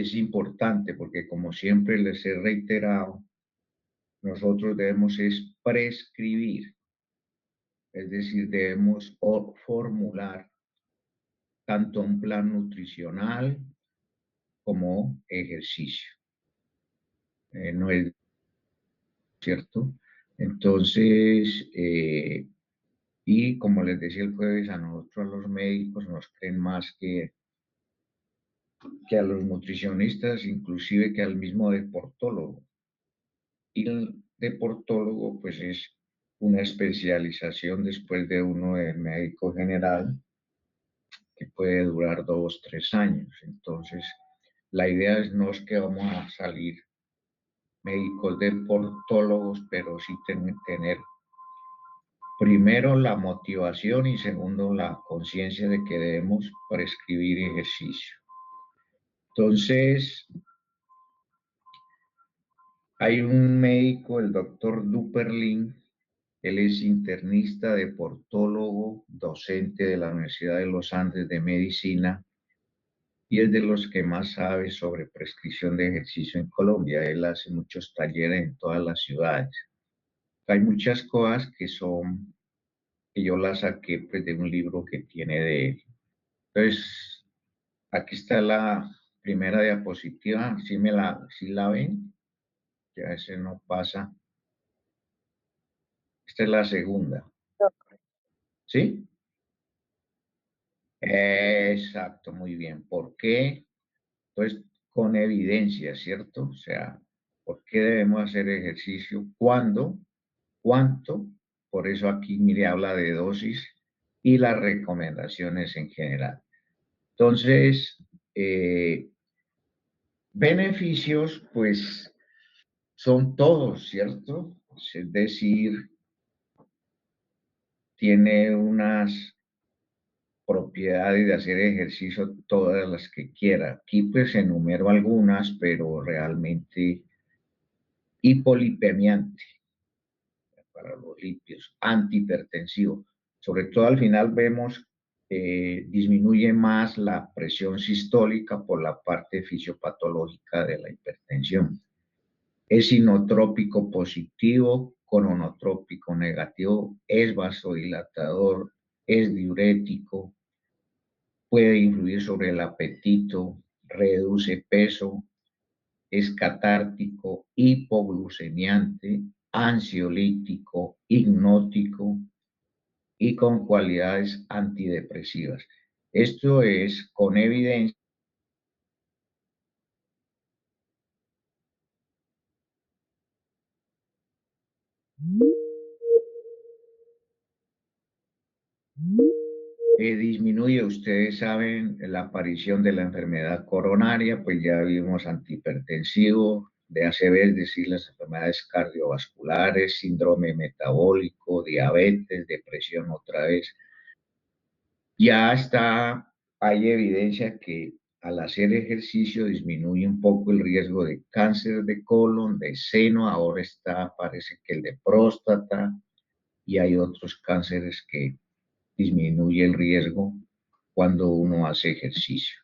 es importante porque, como siempre les he reiterado, nosotros debemos es prescribir, es decir, debemos formular tanto un plan nutricional como ejercicio. No es cierto. Entonces, y como les decía el jueves, a nosotros, a los médicos, nos creen más que a los nutricionistas, inclusive que al mismo deportólogo. Y el deportólogo, pues es una especialización después de uno de médico general que puede durar 2, 3 años. Entonces, la idea es no es que vamos a salir médicos deportólogos, pero sí tener primero la motivación y segundo la conciencia de que debemos prescribir ejercicio. Entonces, hay un médico, el doctor Duperlin, él es internista, deportólogo, docente de la Universidad de los Andes de Medicina y es de los que más sabe sobre prescripción de ejercicio en Colombia. Él hace muchos talleres en todas las ciudades. Hay muchas cosas que yo las saqué pues, de un libro que tiene de él. Entonces, aquí está la primera diapositiva. ¿Sí la ven? Que a veces no pasa. Esta es la segunda. ¿Sí? Exacto, muy bien. ¿Por qué? Entonces, con evidencia, ¿cierto? O sea, ¿por qué debemos hacer ejercicio? ¿Cuándo? ¿Cuánto? Por eso aquí, mire, habla de dosis y las recomendaciones en general. Entonces, beneficios, pues, son todos, ¿cierto? Es decir, tiene unas propiedades de hacer ejercicio todas las que quiera. Aquí pues enumero algunas, pero realmente hipolipemiante para los lípidos, antihipertensivo. Sobre todo al final vemos disminuye más la presión sistólica por la parte fisiopatológica de la hipertensión. Es inotrópico positivo, coronotrópico negativo, es vasodilatador, es diurético, puede influir sobre el apetito, reduce peso, es catártico, hipoglucemiante, ansiolítico, hipnótico y con cualidades antidepresivas. Esto es con evidencia. Disminuye, ustedes saben, la aparición de la enfermedad coronaria, pues ya vimos antihipertensivo, de ACV, es decir, las enfermedades cardiovasculares, síndrome metabólico, diabetes, depresión otra vez. Ya está, hay evidencia que al hacer ejercicio disminuye un poco el riesgo de cáncer de colon, de seno, ahora está, parece que el de próstata, y hay otros cánceres que disminuye el riesgo cuando uno hace ejercicio.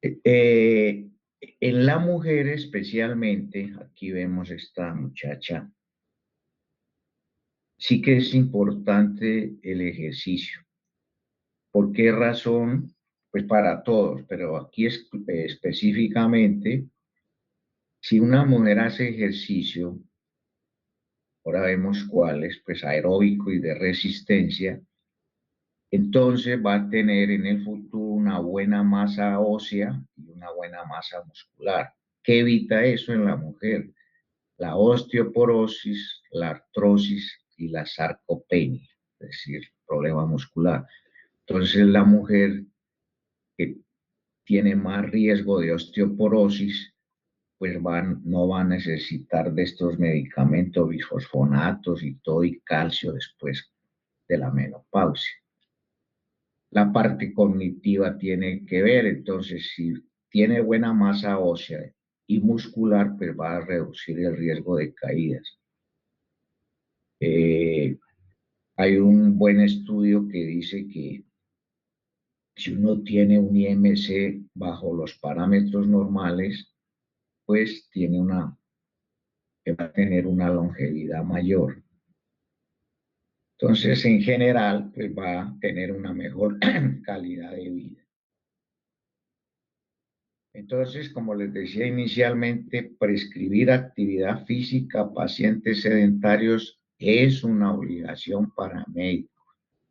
En la mujer especialmente, aquí vemos esta muchacha, sí que es importante el ejercicio. ¿Por qué razón? Pues para todos, pero aquí específicamente, si una mujer hace ejercicio, ahora vemos cuáles, pues aeróbico y de resistencia, entonces va a tener en el futuro una buena masa ósea y una buena masa muscular. ¿Qué evita eso en la mujer? La osteoporosis, la artrosis y la sarcopenia, es decir, problema muscular. Entonces la mujer que tiene más riesgo de osteoporosis, pues no va a necesitar de estos medicamentos, bisfosfonatos y todo, y calcio después de la menopausia. La parte cognitiva tiene que ver, entonces si tiene buena masa ósea y muscular, pues va a reducir el riesgo de caídas. Hay un buen estudio que dice que Si uno tiene un IMC bajo los parámetros normales, pues va a tener una longevidad mayor. Entonces, en general, pues va a tener una mejor calidad de vida. Entonces, como les decía inicialmente, prescribir actividad física a pacientes sedentarios es una obligación para médicos,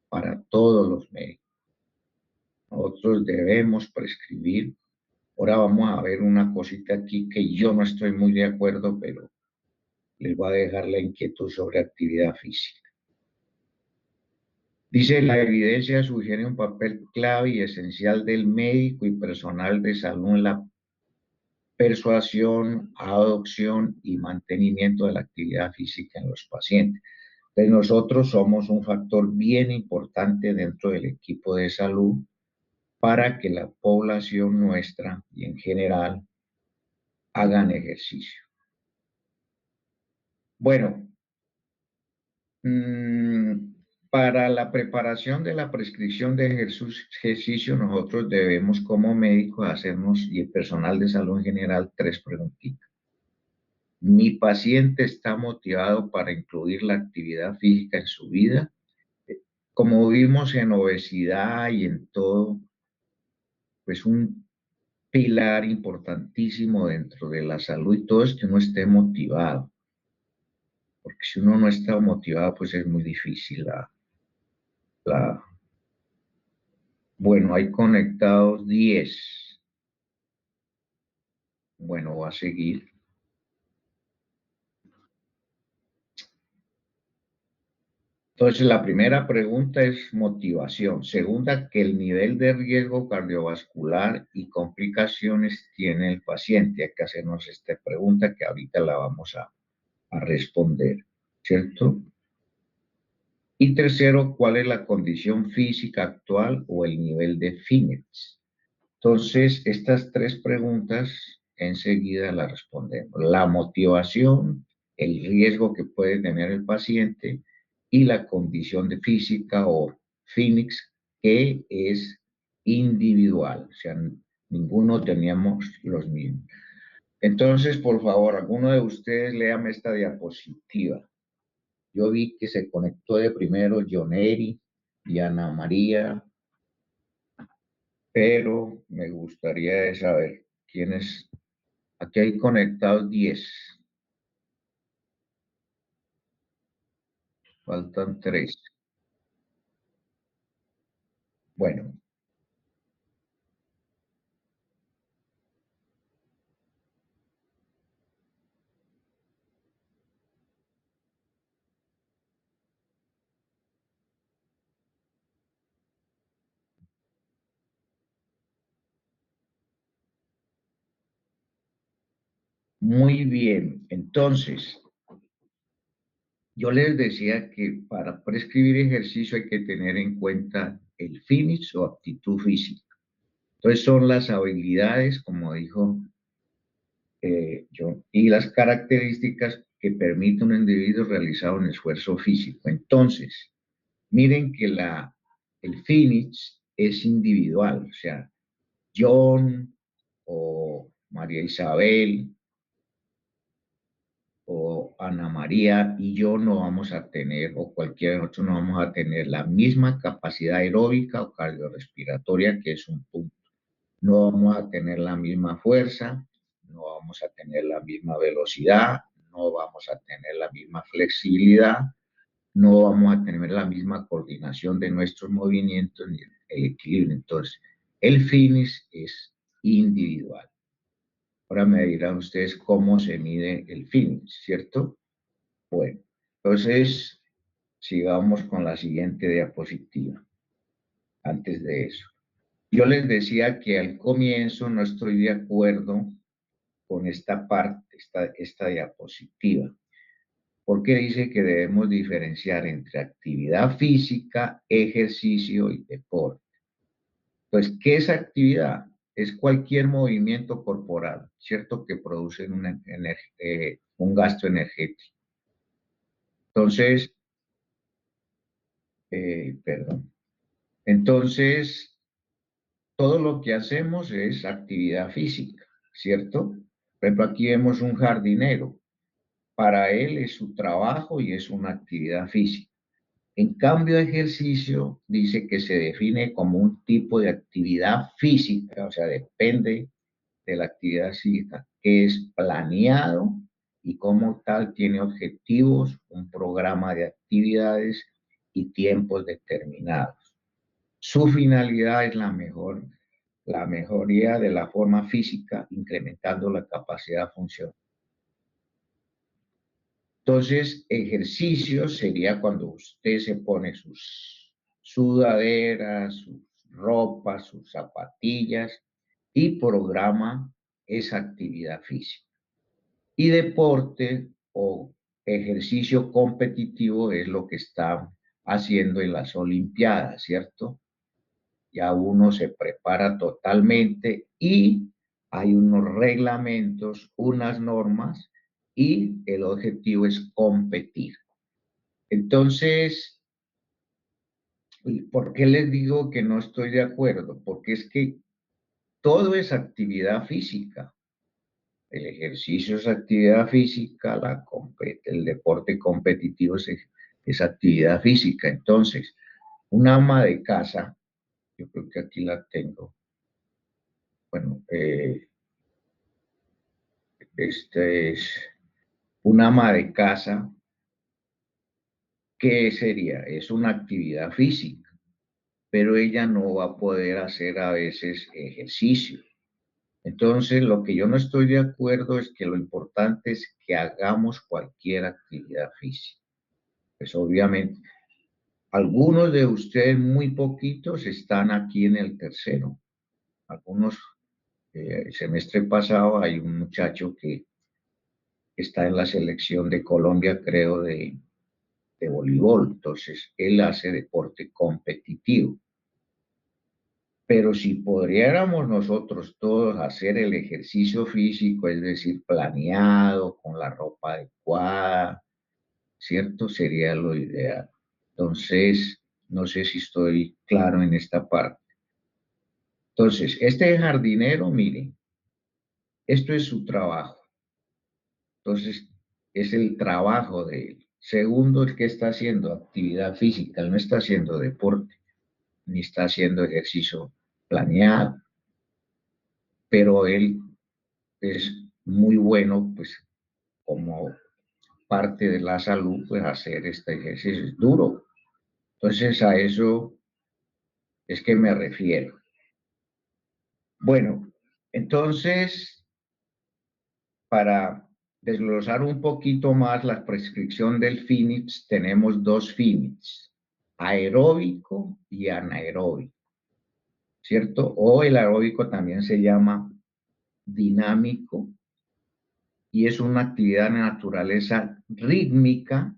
para todos los médicos. Nosotros debemos prescribir. Ahora vamos a ver una cosita aquí que yo no estoy muy de acuerdo, pero les voy a dejar la inquietud sobre actividad física. Dice, la evidencia sugiere un papel clave y esencial del médico y personal de salud en la persuasión, adopción y mantenimiento de la actividad física en los pacientes. Entonces nosotros somos un factor bien importante dentro del equipo de salud para que la población nuestra y en general hagan ejercicio. Bueno, para la preparación de la prescripción de ejercicio, nosotros debemos como médicos hacernos y el personal de salud en general 3 preguntitas. ¿Mi paciente está motivado para incluir la actividad física en su vida? Como vimos en obesidad y en todo, pues un pilar importantísimo dentro de la salud y todo es que uno esté motivado, porque si uno no está motivado, pues es muy difícil la... Bueno, hay conectados 10. Bueno, va a seguir. Entonces, la primera pregunta es motivación. Segunda, que el nivel de riesgo cardiovascular y complicaciones tiene el paciente. Hay que hacernos esta pregunta que ahorita la vamos a responder, ¿cierto? Y tercero, ¿cuál es la condición física actual o el nivel de Phoenix? Entonces, estas 3 preguntas enseguida las respondemos. La motivación, el riesgo que puede tener el paciente y la condición de física o Phoenix, que es individual, o sea, ninguno teníamos los mismos. Entonces, por favor, alguno de ustedes léame esta diapositiva. Yo vi que se conectó de primero Joneri y Ana María, pero me gustaría saber quiénes. Aquí hay conectados 10. Faltan 3. Bueno, muy bien. Entonces, yo les decía que para prescribir ejercicio hay que tener en cuenta el finish o aptitud física. Entonces son las habilidades, como dijo John, y las características que permite un individuo realizar un esfuerzo físico. Entonces, miren que el finish es individual, o sea, John o María Isabel o Ana María y yo no vamos a tener, o cualquiera de nosotros no vamos a tener la misma capacidad aeróbica o cardiorrespiratoria, que es un punto. No vamos a tener la misma fuerza, no vamos a tener la misma velocidad, no vamos a tener la misma flexibilidad, no vamos a tener la misma coordinación de nuestros movimientos ni el equilibrio. Entonces, el finish es individual. Ahora me dirán ustedes cómo se mide el finish, ¿cierto? Bueno, entonces sigamos con la siguiente diapositiva. Antes de eso, yo les decía que al comienzo no estoy de acuerdo con esta parte, esta diapositiva, porque dice que debemos diferenciar entre actividad física, ejercicio y deporte. Pues, ¿qué es actividad? Es cualquier movimiento corporal, ¿cierto? Que produce un gasto energético. Entonces, perdón. Entonces, todo lo que hacemos es actividad física, ¿cierto? Por ejemplo, aquí vemos un jardinero. Para él es su trabajo y es una actividad física. En cambio, ejercicio dice que se define como un tipo de actividad física, o sea, depende de la actividad física, que es planeado y como tal tiene objetivos, un programa de actividades y tiempos determinados. Su finalidad es la mejoría de la forma física, incrementando la capacidad funcional. Entonces, ejercicio sería cuando usted se pone sus sudaderas, sus ropas, sus zapatillas y programa esa actividad física. Y deporte o ejercicio competitivo es lo que está haciendo en las Olimpiadas, ¿cierto? Ya uno se prepara totalmente y hay unos reglamentos, unas normas y el objetivo es competir. Entonces, ¿por qué les digo que no estoy de acuerdo? Porque es que todo es actividad física. El ejercicio es actividad física, el deporte competitivo es actividad física. Entonces, un ama de casa, yo creo que aquí la tengo, bueno, este es un ama de casa, ¿qué sería? Es una actividad física, pero ella no va a poder hacer a veces ejercicio. Entonces, lo que yo no estoy de acuerdo es que lo importante es que hagamos cualquier actividad física. Pues obviamente, algunos de ustedes, muy poquitos, están aquí en el tercero. Algunos, el semestre pasado hay un muchacho que está en la selección de Colombia, creo, de voleibol. Entonces, él hace deporte competitivo. Pero si pudiéramos nosotros todos hacer el ejercicio físico, es decir, planeado, con la ropa adecuada, ¿cierto? Sería lo ideal. Entonces, no sé si estoy claro en esta parte. Entonces, este jardinero, miren, esto es su trabajo. Entonces, es el trabajo de él. Segundo, el que está haciendo actividad física, él no está haciendo deporte, ni está haciendo ejercicio planeado, pero él es muy bueno, pues, como parte de la salud, pues, hacer este ejercicio es duro. Entonces, a eso es que me refiero. Bueno, entonces, para desglosar un poquito más la prescripción del FINIX, tenemos dos FINIX, aeróbico y anaeróbico, ¿cierto? O el aeróbico también se llama dinámico y es una actividad de naturaleza rítmica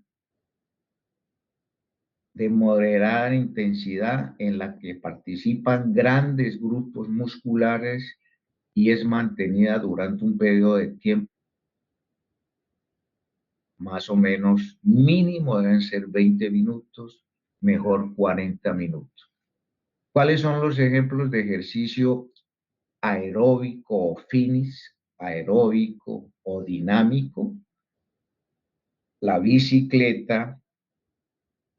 de moderada intensidad en la que participan grandes grupos musculares y es mantenida durante un periodo de tiempo más o menos mínimo deben ser 20 minutos, mejor 40 minutos. ¿Cuáles son los ejemplos de ejercicio aeróbico o finis, aeróbico o dinámico? La bicicleta,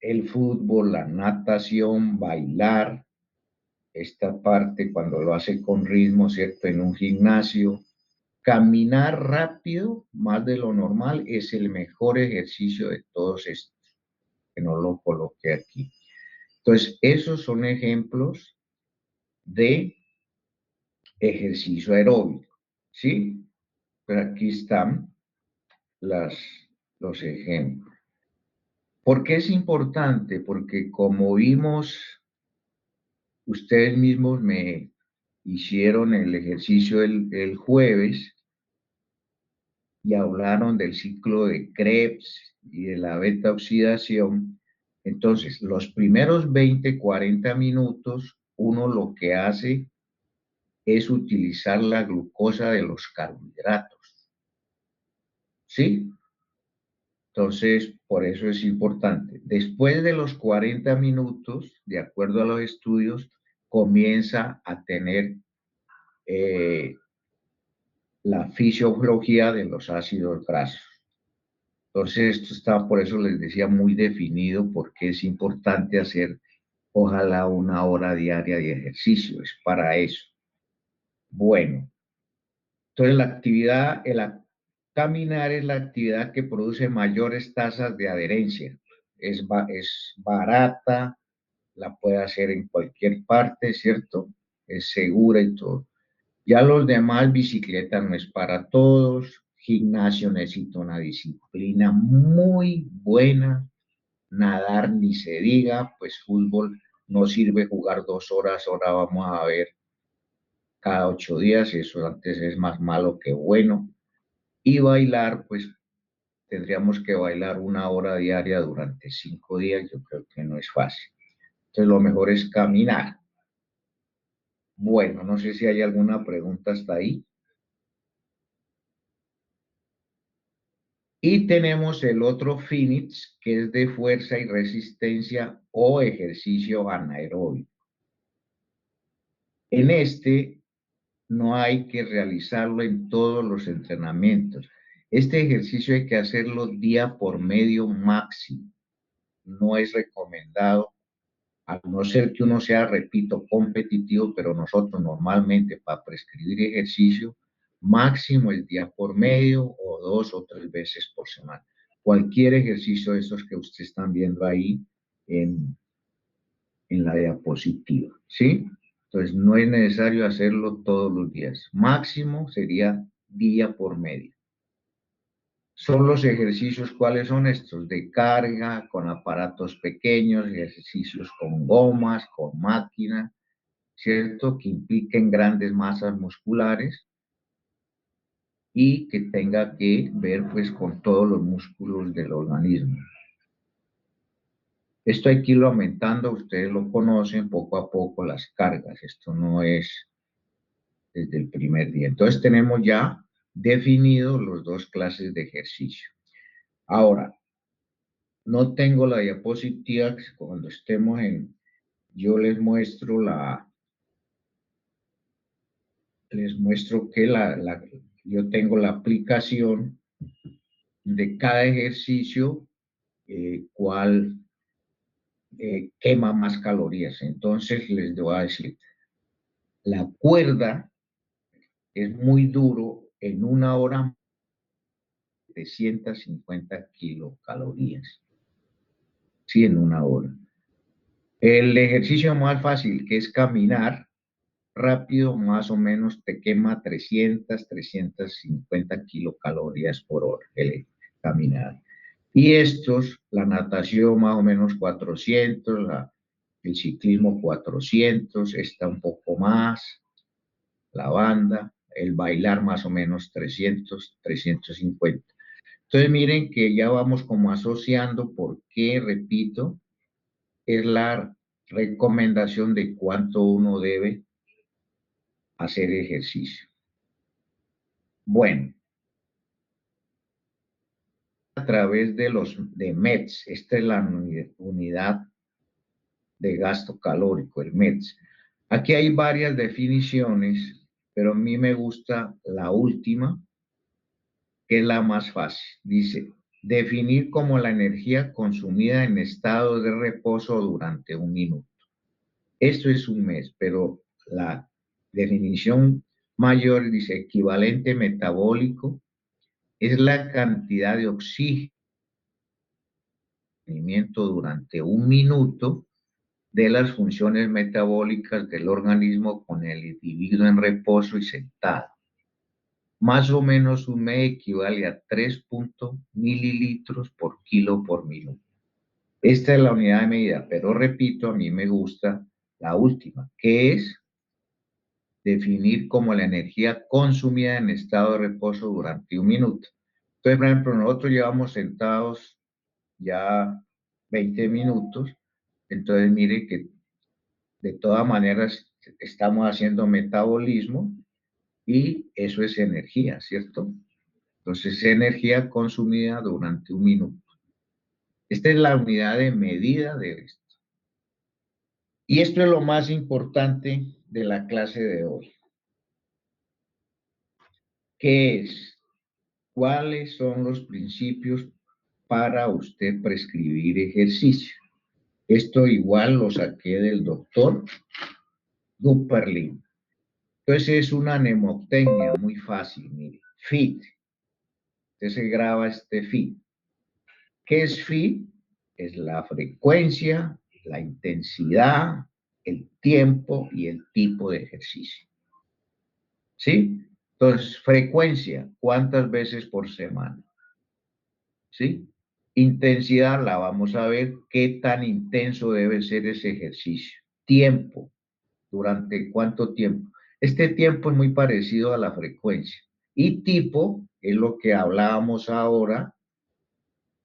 el fútbol, la natación, bailar, esta parte cuando lo hace con ritmo, ¿cierto? En un gimnasio. Caminar rápido, más de lo normal, es el mejor ejercicio de todos estos, que no lo coloqué aquí. Entonces, esos son ejemplos de ejercicio aeróbico, ¿sí? Pues aquí están las, los ejemplos. ¿Por qué es importante? Porque como vimos, ustedes mismos me hicieron el ejercicio el jueves y hablaron del ciclo de Krebs y de la beta oxidación. Entonces, los primeros 20, 40 minutos, uno lo que hace es utilizar la glucosa de los carbohidratos. ¿Sí? Entonces, por eso es importante. Después de los 40 minutos, de acuerdo a los estudios, comienza a tener la fisiología de los ácidos grasos. Entonces, esto está, por eso les decía, muy definido, porque es importante hacer, ojalá, 1 hora diaria de ejercicio, es para eso. Bueno, entonces la actividad, caminar es la actividad que produce mayores tasas de adherencia. Es barata, la puede hacer en cualquier parte, ¿cierto? Es segura y todo. Ya los demás, bicicleta no es para todos, gimnasio necesita una disciplina muy buena, nadar ni se diga, pues fútbol no sirve jugar 2 horas, ahora vamos a ver cada 8 días, eso antes es más malo que bueno. Y bailar, pues tendríamos que bailar 1 hora diaria durante 5 días, yo creo que no es fácil. Entonces lo mejor es caminar. Bueno, no sé si hay alguna pregunta hasta ahí. Y tenemos el otro Phoenix, que es de fuerza y resistencia o ejercicio anaeróbico. En este no hay que realizarlo en todos los entrenamientos. Este ejercicio hay que hacerlo día por medio máximo. No es recomendado, a no ser que uno sea, repito, competitivo, pero nosotros normalmente para prescribir ejercicio, máximo el día por medio o 2 o 3 veces por semana. Cualquier ejercicio de estos que ustedes están viendo ahí en la diapositiva, ¿sí? Entonces, no es necesario hacerlo todos los días. Máximo sería día por medio. Son los ejercicios, ¿cuáles son estos? De carga, con aparatos pequeños, ejercicios con gomas, con máquina, ¿cierto? Que impliquen grandes masas musculares y que tenga que ver pues con todos los músculos del organismo. Esto hay que irlo aumentando, ustedes lo conocen poco a poco las cargas, esto no es desde el primer día. Entonces tenemos ya definidos los 2 clases de ejercicio. Ahora, no tengo la diapositiva, cuando estemos yo les muestro que yo tengo la aplicación de cada ejercicio, cuál quema más calorías. Entonces les voy a decir, la cuerda es muy duro en 1 hora de 150 kilocalorías. Sí, en 1 hora. El ejercicio más fácil, que es caminar rápido, más o menos te quema 350 kilocalorías por hora, caminar. Y la natación más o menos 400, el ciclismo 400, está un poco más, la banda, el bailar más o menos 300, 350. Entonces miren que ya vamos como asociando por qué, repito, es la recomendación de cuánto uno debe hacer ejercicio. Bueno, a través de METs, esta es la unidad de gasto calórico, el METs. Aquí hay varias definiciones, pero a mí me gusta la última, que es la más fácil. Dice, definir como la energía consumida en estado de reposo durante 1 minuto. Esto es un mes, pero la definición mayor dice equivalente metabólico es la cantidad de oxígeno durante 1 minuto de las funciones metabólicas del organismo con el individuo en reposo y sentado. Más o menos un mes equivale a 3 mililitros por kilo por minuto. Esta es la unidad de medida, pero repito, a mí me gusta la última, que es definir como la energía consumida en estado de reposo durante 1 minuto. Entonces, por ejemplo, nosotros llevamos sentados ya 20 minutos, entonces mire que de todas maneras estamos haciendo metabolismo y eso es energía, ¿cierto? Entonces, energía consumida durante 1 minuto. Esta es la unidad de medida de esto. Y esto es lo más importante de la clase de hoy. ¿Qué es? ¿Cuáles son los principios para usted prescribir ejercicio? Esto igual lo saqué del doctor Dupperlin. Entonces es una mnemotecnia muy fácil, mire. FIT. Usted se graba este FIT. ¿Qué es FIT? Es la frecuencia, la intensidad, el tiempo y el tipo de ejercicio. ¿Sí? Entonces, frecuencia, ¿cuántas veces por semana? ¿Sí? Intensidad, la vamos a ver qué tan intenso debe ser ese ejercicio. Tiempo, ¿durante cuánto tiempo? Este tiempo es muy parecido a la frecuencia. Y tipo, es lo que hablábamos ahora,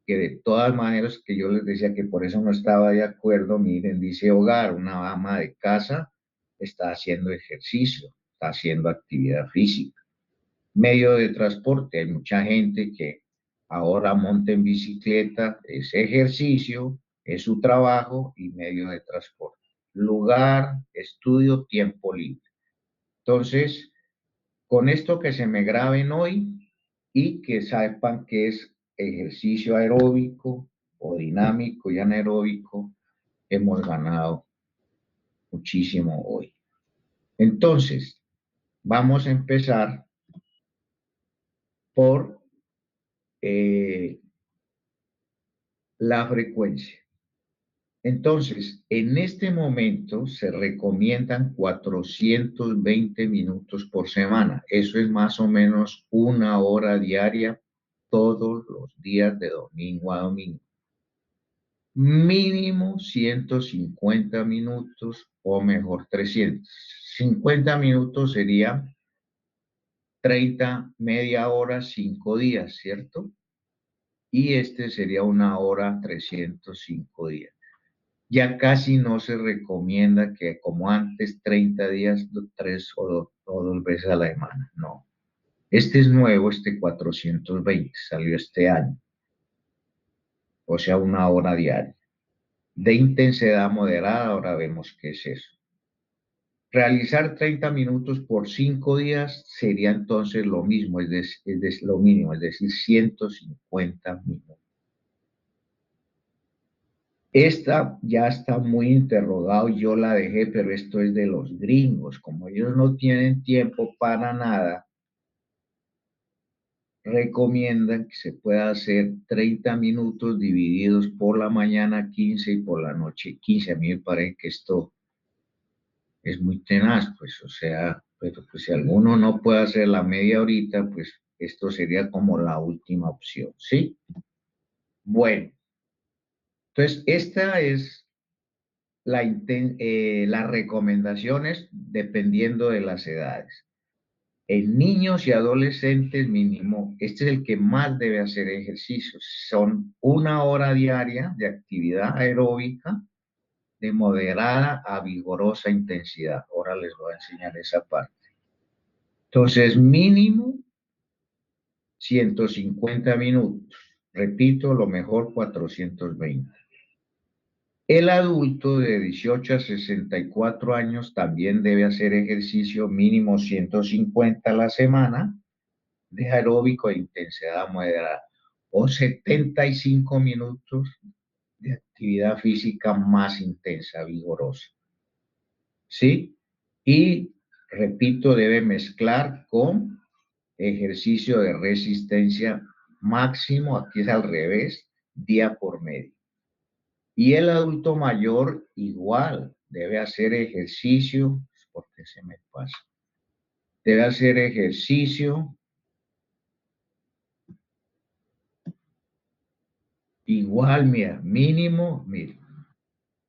que de todas maneras que yo les decía que por eso no estaba de acuerdo, miren, dice hogar, una ama de casa está haciendo ejercicio, está haciendo actividad física. Medio de transporte, hay mucha gente que ahora monta en bicicleta, es ejercicio, es su trabajo y medio de transporte. Lugar, estudio, tiempo libre. Entonces, con esto que se me graben hoy y que sepan que es ejercicio aeróbico o dinámico y anaeróbico, hemos ganado muchísimo hoy. Entonces, vamos a empezar por la frecuencia. Entonces, en este momento se recomiendan 420 minutos por semana. Eso es más o menos una hora diaria todos los días de domingo a domingo. Mínimo 150 minutos o mejor 300. 50 minutos sería 30, media hora, 5 días, ¿cierto? Y este sería una hora, 305 días. Ya casi no se recomienda que como antes 30 días, 3 o 2 veces a la semana. No. Este es nuevo, este 420, salió este año. O sea, una hora diaria. De intensidad moderada, ahora vemos qué es eso. Realizar 30 minutos por 5 días sería entonces lo mismo, lo mínimo, es decir, 150 minutos. Esta ya está muy interrogado, yo la dejé, pero esto es de los gringos. Como ellos no tienen tiempo para nada, recomiendan que se pueda hacer 30 minutos divididos por la mañana 15 y por la noche 15. A mí me parece que esto es muy tenaz, pues, o sea, pero pues si alguno no puede hacer la media horita, pues esto sería como la última opción, ¿sí? Bueno, entonces esta es las recomendaciones dependiendo de las edades. En niños y adolescentes mínimo, este es el que más debe hacer ejercicio. Son una hora diaria de actividad aeróbica de moderada a vigorosa intensidad. Ahora les voy a enseñar esa parte. Entonces, mínimo 150 minutos. Repito, lo mejor 420. El adulto de 18 a 64 años también debe hacer ejercicio mínimo 150 a la semana de aeróbico de intensidad moderada o 75 minutos de actividad física más intensa, vigorosa. ¿Sí? Y repito, debe mezclar con ejercicio de resistencia máximo, aquí es al revés, día por medio. Y el adulto mayor igual debe hacer ejercicio, porque se me pasa, debe hacer ejercicio igual, mira, mínimo, mira,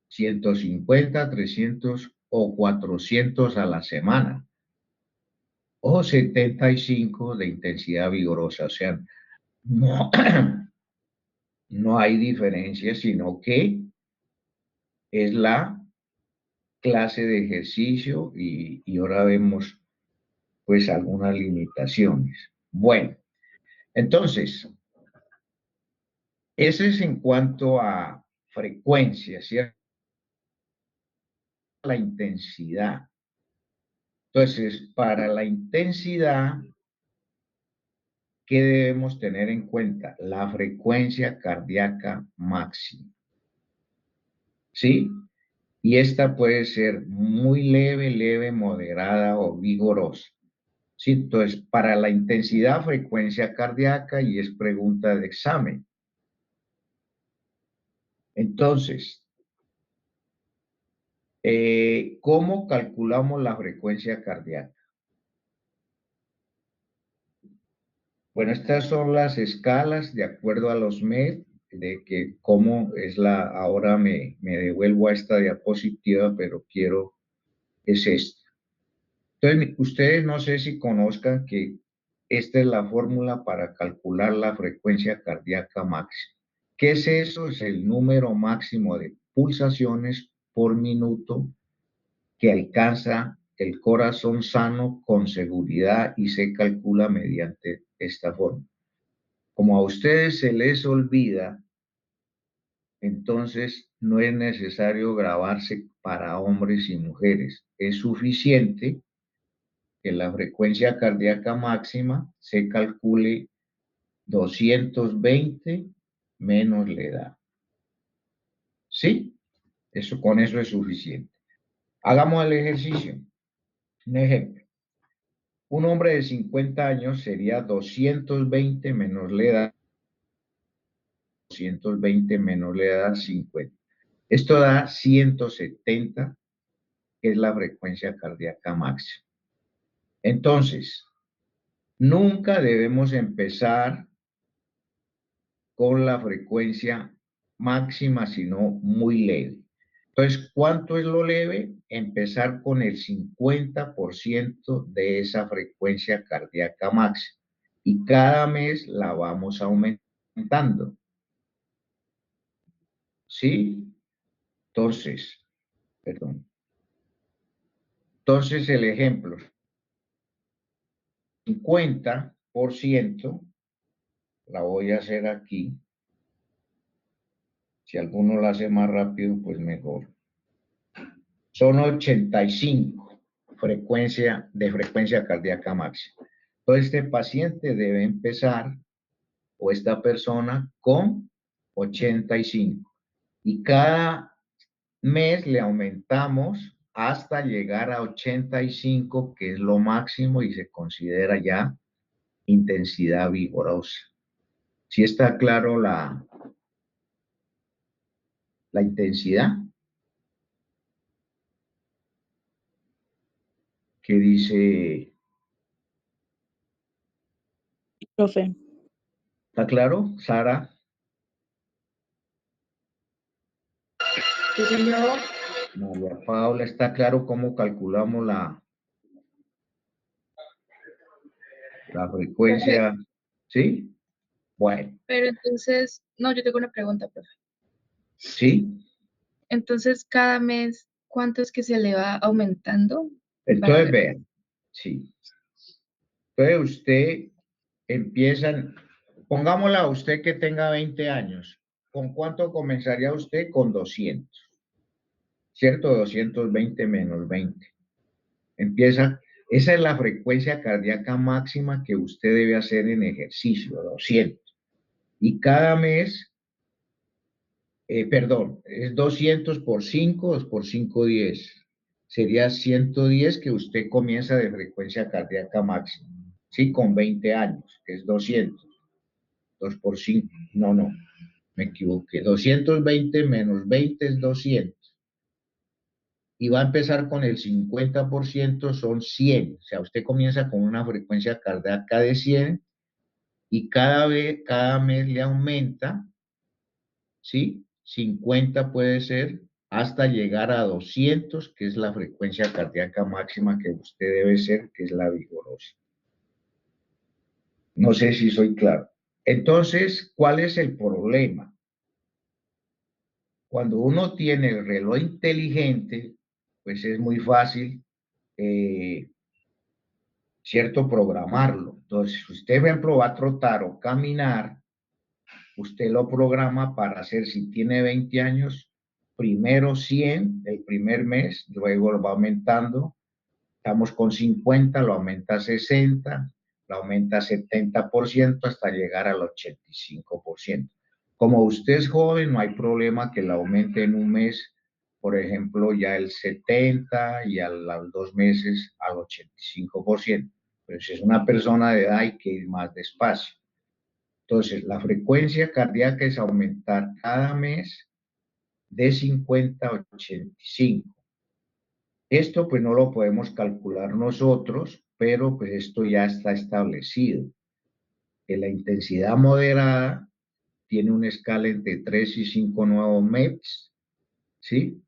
150, 300 o 400 a la semana, o 75 de intensidad vigorosa, o sea, no, no hay diferencia, sino que es la clase de ejercicio y ahora vemos pues algunas limitaciones. Bueno, entonces, ese es en cuanto a frecuencia, ¿cierto? la intensidad. Entonces, para la intensidad, ¿qué debemos tener en cuenta? La frecuencia cardíaca máxima. ¿Sí? Y esta puede ser muy leve, leve, moderada o vigorosa. ¿Sí? Entonces, para la intensidad, frecuencia cardíaca y es pregunta de examen. Entonces, ¿cómo calculamos la frecuencia cardíaca? Bueno, estas son las escalas de acuerdo a los MED, de que cómo es ahora me devuelvo a esta diapositiva, pero es esta. Entonces, ustedes no sé si conozcan que esta es la fórmula para calcular la frecuencia cardíaca máxima. ¿Qué es eso? Es el número máximo de pulsaciones por minuto que alcanza el corazón sano con seguridad y se calcula mediante esta forma. Como a ustedes se les olvida, entonces no es necesario grabarse para hombres y mujeres. Es suficiente que la frecuencia cardíaca máxima se calcule 220 menos la edad. ¿Sí? Con eso es suficiente. Hagamos el ejercicio. Un ejemplo. Un hombre de 50 años sería 220 menos la edad, 220 menos la edad, 50. Esto da 170, que es la frecuencia cardíaca máxima. Entonces, nunca debemos empezar con la frecuencia máxima, sino muy leve. Entonces, ¿cuánto es lo leve? Empezar con el 50% de esa frecuencia cardíaca máxima. Y cada mes la vamos aumentando. ¿Sí? Entonces, perdón. Entonces, el ejemplo, 50%, la voy a hacer aquí. Si alguno lo hace más rápido, pues mejor. Son 85 de frecuencia cardíaca máxima. Entonces, este paciente debe empezar, o esta persona, con 85. Y cada mes le aumentamos hasta llegar a 85, que es lo máximo y se considera ya intensidad vigorosa. ¿Sí está claro la intensidad? ¿Qué dice? Profe. ¿Está claro, Sara? Sí, señor. María Paula, ¿está claro cómo calculamos la frecuencia? ¿Sí? Bueno, Pero entonces, no, yo tengo una pregunta, profe. ¿sí? Entonces, cada mes, ¿cuánto es que se le va aumentando? Para Entonces, ver. vean, sí. Entonces, usted empieza, pongámosla a usted que tenga 20 años. ¿Con cuánto comenzaría usted? Con 200, ¿cierto? 220 menos 20. Empieza, esa es la frecuencia cardíaca máxima que usted debe hacer en ejercicio, 200. Y cada mes, perdón, es 200 por 5, 2 por 5, 10. Sería 110 que usted comienza de frecuencia cardíaca máxima, ¿sí? Con 20 años, que es 200. 2 por 5, no, me equivoqué. 220 menos 20 es 200. Y va a empezar con el 50%, son 100. O sea, usted comienza con una frecuencia cardíaca de 100 y cada mes le aumenta, ¿sí? 50 puede ser, hasta llegar a 200, que es la frecuencia cardíaca máxima que usted debe ser, que es la vigorosa. No sé si soy claro. Entonces, ¿cuál es el problema? Cuando uno tiene el reloj inteligente, pues es muy fácil, ¿cierto? Programarlo. Entonces, si usted, por ejemplo, va a trotar o caminar, usted lo programa para hacer, si tiene 20 años, primero 100 el primer mes, luego lo va aumentando. Estamos con 50, lo aumenta a 60, lo aumenta a 70% hasta llegar al 85%. Como usted es joven, no hay problema que lo aumente en un mes, por ejemplo, ya el 70 y a los 2 meses al 85%. Pero si es una persona de edad hay que ir más despacio. Entonces, la frecuencia cardíaca es aumentar cada mes de 50 a 85. Esto pues no lo podemos calcular nosotros, pero pues esto ya está establecido. Que la intensidad moderada tiene una escala entre 3 y 5 nuevos MEPs, ¿sí?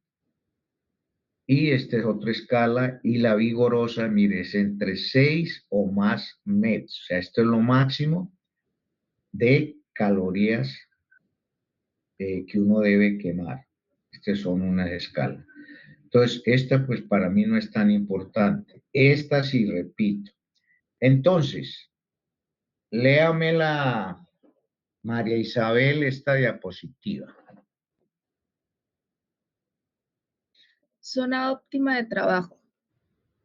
Y esta es otra escala, y la vigorosa, mire, es entre 6 o más MEPs. O sea, esto es lo máximo de calorías que uno debe quemar. Estas son unas escalas. Entonces, esta pues para mí no es tan importante. Esta sí, repito. Entonces, léamela, María Isabel, esta diapositiva. Zona óptima de trabajo.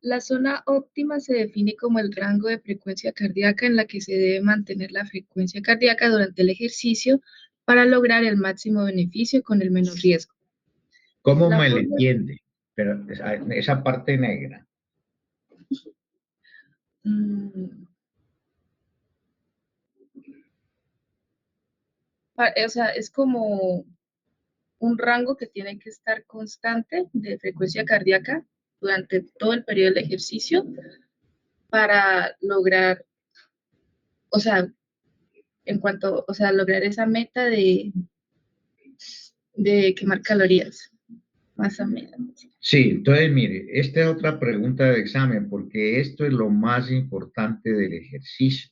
La zona óptima se define como el rango de frecuencia cardíaca en la que se debe mantener la frecuencia cardíaca durante el ejercicio para lograr el máximo beneficio con el menor riesgo. ¿Cómo La me le forma, entiende? Pero esa parte negra. mm, o sea, es como un rango que tiene que estar constante de frecuencia cardíaca durante todo el periodo del ejercicio para lograr, o sea, en cuanto, o sea, lograr esa meta de quemar calorías, más o menos. Sí, entonces mire, esta es otra pregunta de examen, porque esto es lo más importante del ejercicio,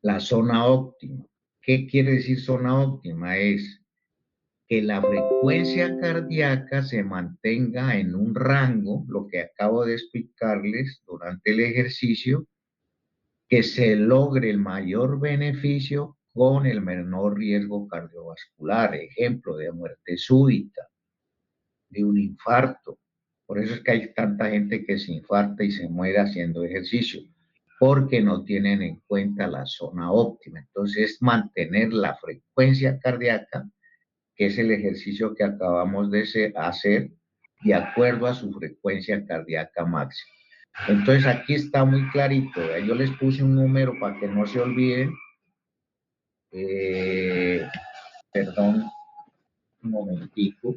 la zona óptima. ¿Qué quiere decir zona óptima? Es que la frecuencia cardíaca se mantenga en un rango, lo que acabo de explicarles durante el ejercicio, que se logre el mayor beneficio con el menor riesgo cardiovascular, ejemplo de muerte súbita, de un infarto. Por eso es que hay tanta gente que se infarta y se muere haciendo ejercicio, porque no tienen en cuenta la zona óptima. Entonces, es mantener la frecuencia cardíaca, que es el ejercicio que acabamos de hacer, de acuerdo a su frecuencia cardíaca máxima. Entonces, aquí está muy clarito. Yo les puse un número para que no se olviden. Perdón, un momentico.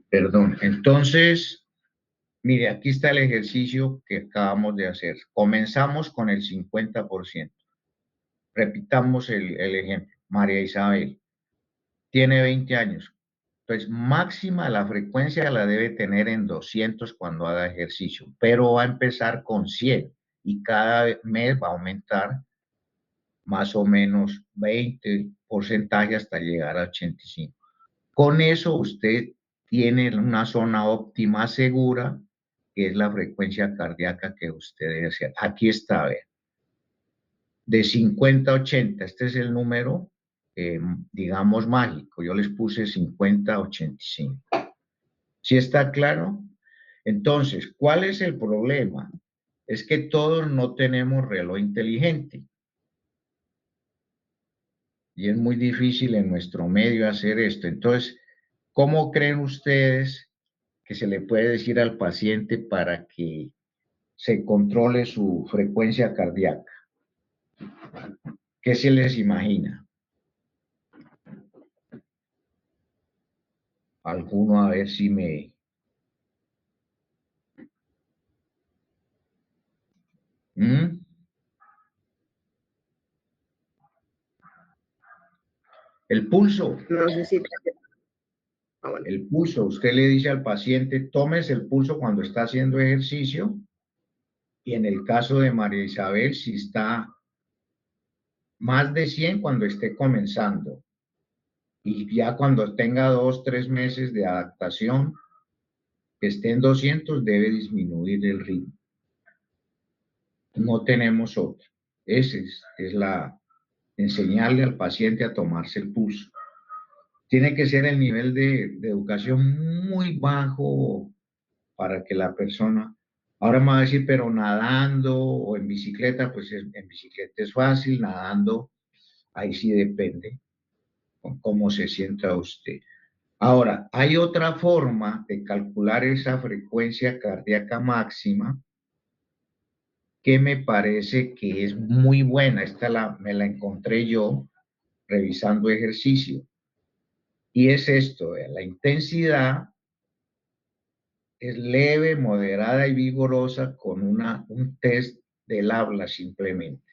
Perdón. Entonces, mire, aquí está el ejercicio que acabamos de hacer. Comenzamos con el 50%. Repitamos el ejemplo. María Isabel tiene 20 años. Entonces, máxima la frecuencia la debe tener en 200 cuando haga ejercicio, pero va a empezar con 100 y cada mes va a aumentar más o menos 20% hasta llegar a 85. Con eso usted tiene una zona óptima segura, que es la frecuencia cardíaca que usted debe hacer. Aquí está, a ver, de 50 a 80, este es el número, digamos, mágico. Yo les puse 50 a 85. ¿Sí está claro? Entonces, ¿cuál es el problema? Es que todos no tenemos reloj inteligente. Y es muy difícil en nuestro medio hacer esto. Entonces, ¿cómo creen ustedes que se le puede decir al paciente para que se controle su frecuencia cardíaca? ¿Qué se les imagina? Alguno a ver si me... ¿Mm? El pulso. No sé si... bueno. El pulso. Usted le dice al paciente, tómese el pulso cuando está haciendo ejercicio. Y en el caso de María Isabel, si está más de 100 cuando esté comenzando. Y ya cuando tenga 2, 3 meses de adaptación, que esté en 200, debe disminuir el ritmo. No tenemos otra. Es la enseñarle al paciente a tomarse el pulso. Tiene que ser el nivel de educación muy bajo para que la persona, ahora me va a decir, pero nadando o en bicicleta, pues en bicicleta es fácil, nadando, ahí sí depende con cómo se sienta usted. Ahora, hay otra forma de calcular esa frecuencia cardíaca máxima que me parece que es muy buena. Me la encontré yo revisando ejercicio. Y es esto, la intensidad es leve, moderada y vigorosa con un test del habla simplemente.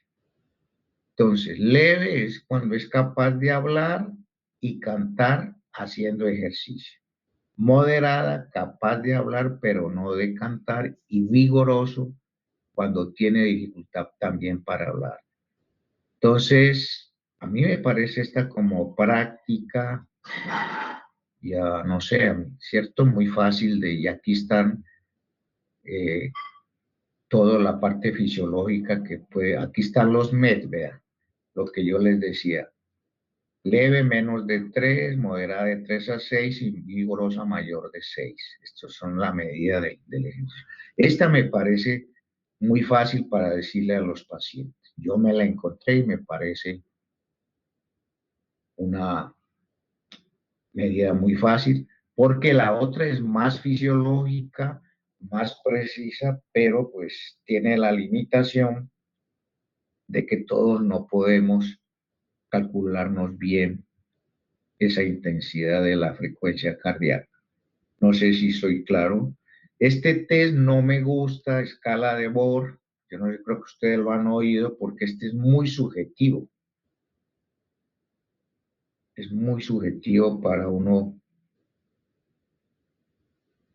Entonces, leve es cuando es capaz de hablar y cantar haciendo ejercicio. Moderada, capaz de hablar pero no de cantar, y vigoroso cuando tiene dificultad también para hablar. Entonces, a mí me parece esta como práctica, ya no sé, ¿cierto? Muy fácil y aquí están eh, toda la parte fisiológica que puede, aquí están los MET, vean, lo que yo les decía, leve menos de 3, moderada de 3 a 6 y vigorosa mayor de 6. Estos son la medida del ejercicio. Esta me parece muy fácil para decirle a los pacientes. Yo me la encontré y me parece una medida muy fácil, porque la otra es más fisiológica, más precisa, pero pues tiene la limitación de que todos no podemos calcularnos bien esa intensidad de la frecuencia cardíaca. No sé si soy claro. Este test no me gusta, escala de Bohr. Yo no creo que ustedes lo han oído porque este es muy subjetivo. Es muy subjetivo para uno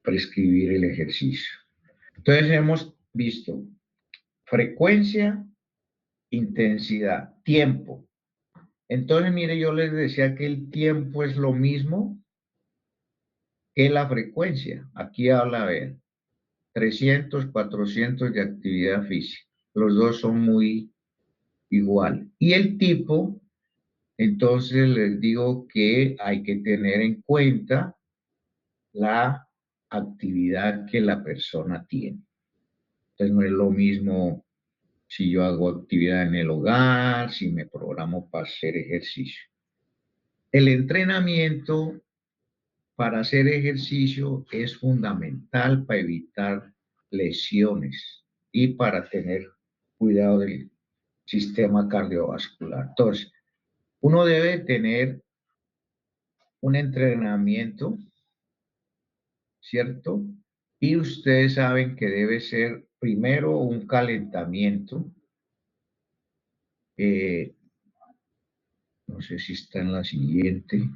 prescribir el ejercicio. Entonces hemos visto frecuencia, intensidad, tiempo. Entonces, mire, yo les decía que el tiempo es lo mismo que la frecuencia. Aquí habla, a ver, 300, 400 de actividad física. Los dos son muy igual. Y el tipo, entonces les digo que hay que tener en cuenta la actividad que la persona tiene. Entonces no es lo mismo si yo hago actividad en el hogar, si me programo para hacer ejercicio. El entrenamiento para hacer ejercicio es fundamental para evitar lesiones y para tener cuidado del sistema cardiovascular. Entonces, uno debe tener un entrenamiento, ¿cierto? Y ustedes saben que debe ser primero un calentamiento. No sé si está en la siguiente.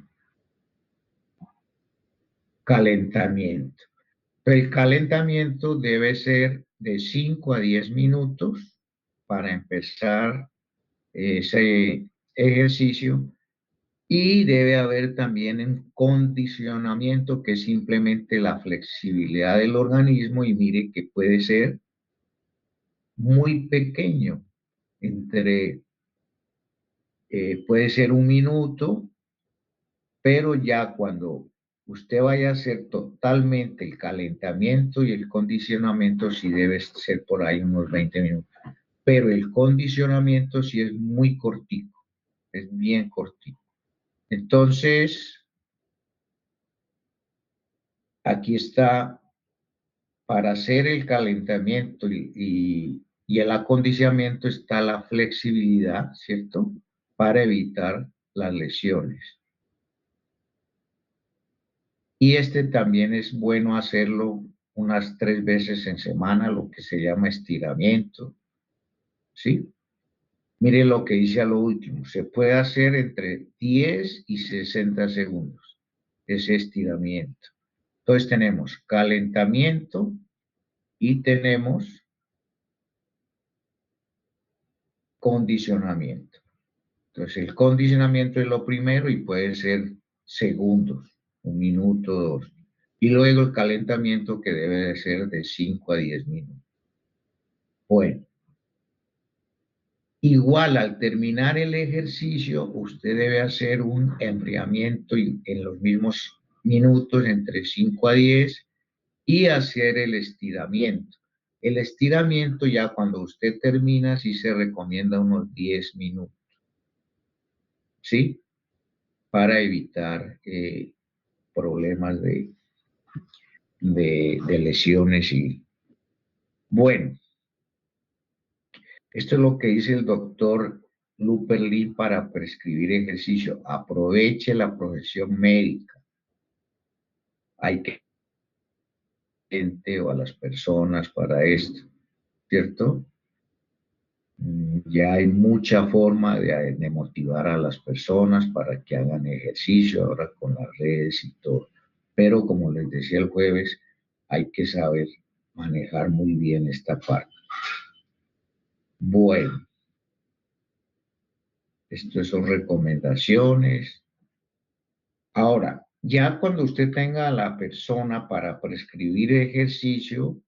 Calentamiento. El calentamiento debe ser de 5 a 10 minutos para empezar ese ejercicio, y debe haber también un condicionamiento que es simplemente la flexibilidad del organismo, y mire que puede ser muy pequeño, puede ser un minuto, pero ya cuando usted vaya a hacer totalmente el calentamiento y el condicionamiento, sí debe ser por ahí unos 20 minutos. Pero el condicionamiento sí es muy cortico, es bien cortico. Entonces, aquí está, para hacer el calentamiento y el acondicionamiento está la flexibilidad, ¿cierto? Para evitar las lesiones. Y este también es bueno hacerlo unas 3 veces en semana, lo que se llama estiramiento, ¿sí? Mire lo que dice a lo último, se puede hacer entre 10 y 60 segundos, ese estiramiento. Entonces tenemos calentamiento y tenemos condicionamiento. Entonces el condicionamiento es lo primero y puede ser segundos, un minuto, 2. Y luego el calentamiento, que debe de ser de 5 a 10 minutos. Bueno, Igual, al terminar el ejercicio, usted debe hacer un enfriamiento en los mismos minutos, entre 5 a 10, y hacer el estiramiento. El estiramiento ya cuando usted termina, sí se recomienda unos 10 minutos, ¿sí? Para evitar problemas de lesiones y... Bueno, esto es lo que dice el doctor Luperlin para prescribir ejercicio. Aproveche la profesión médica. Hay que gente o a las personas para esto, ¿cierto? Ya hay mucha forma de motivar a las personas para que hagan ejercicio ahora con las redes y todo. Pero como les decía el jueves, hay que saber manejar muy bien esta parte. Bueno, esto son recomendaciones. Ahora, ya cuando usted tenga a la persona para prescribir ejercicio,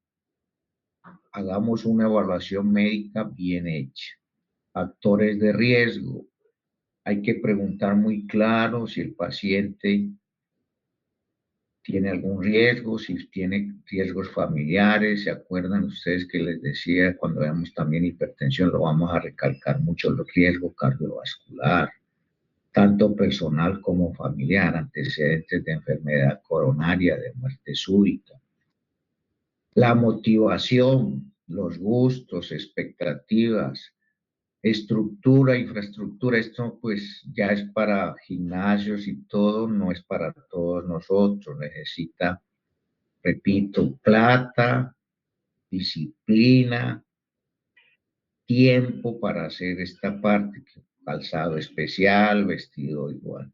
hagamos una evaluación médica bien hecha. Factores de riesgo. Hay que preguntar muy claro si el paciente tiene algún riesgo, si tiene riesgos familiares. ¿Se acuerdan ustedes que les decía cuando veamos también hipertensión, lo vamos a recalcar mucho, los riesgos cardiovascular, tanto personal como familiar, antecedentes de enfermedad coronaria, de muerte súbita? La motivación, los gustos, expectativas, estructura, infraestructura, esto pues ya es para gimnasios y todo, no es para todos nosotros. Necesita, repito, plata, disciplina, tiempo para hacer esta parte, calzado especial, vestido igual.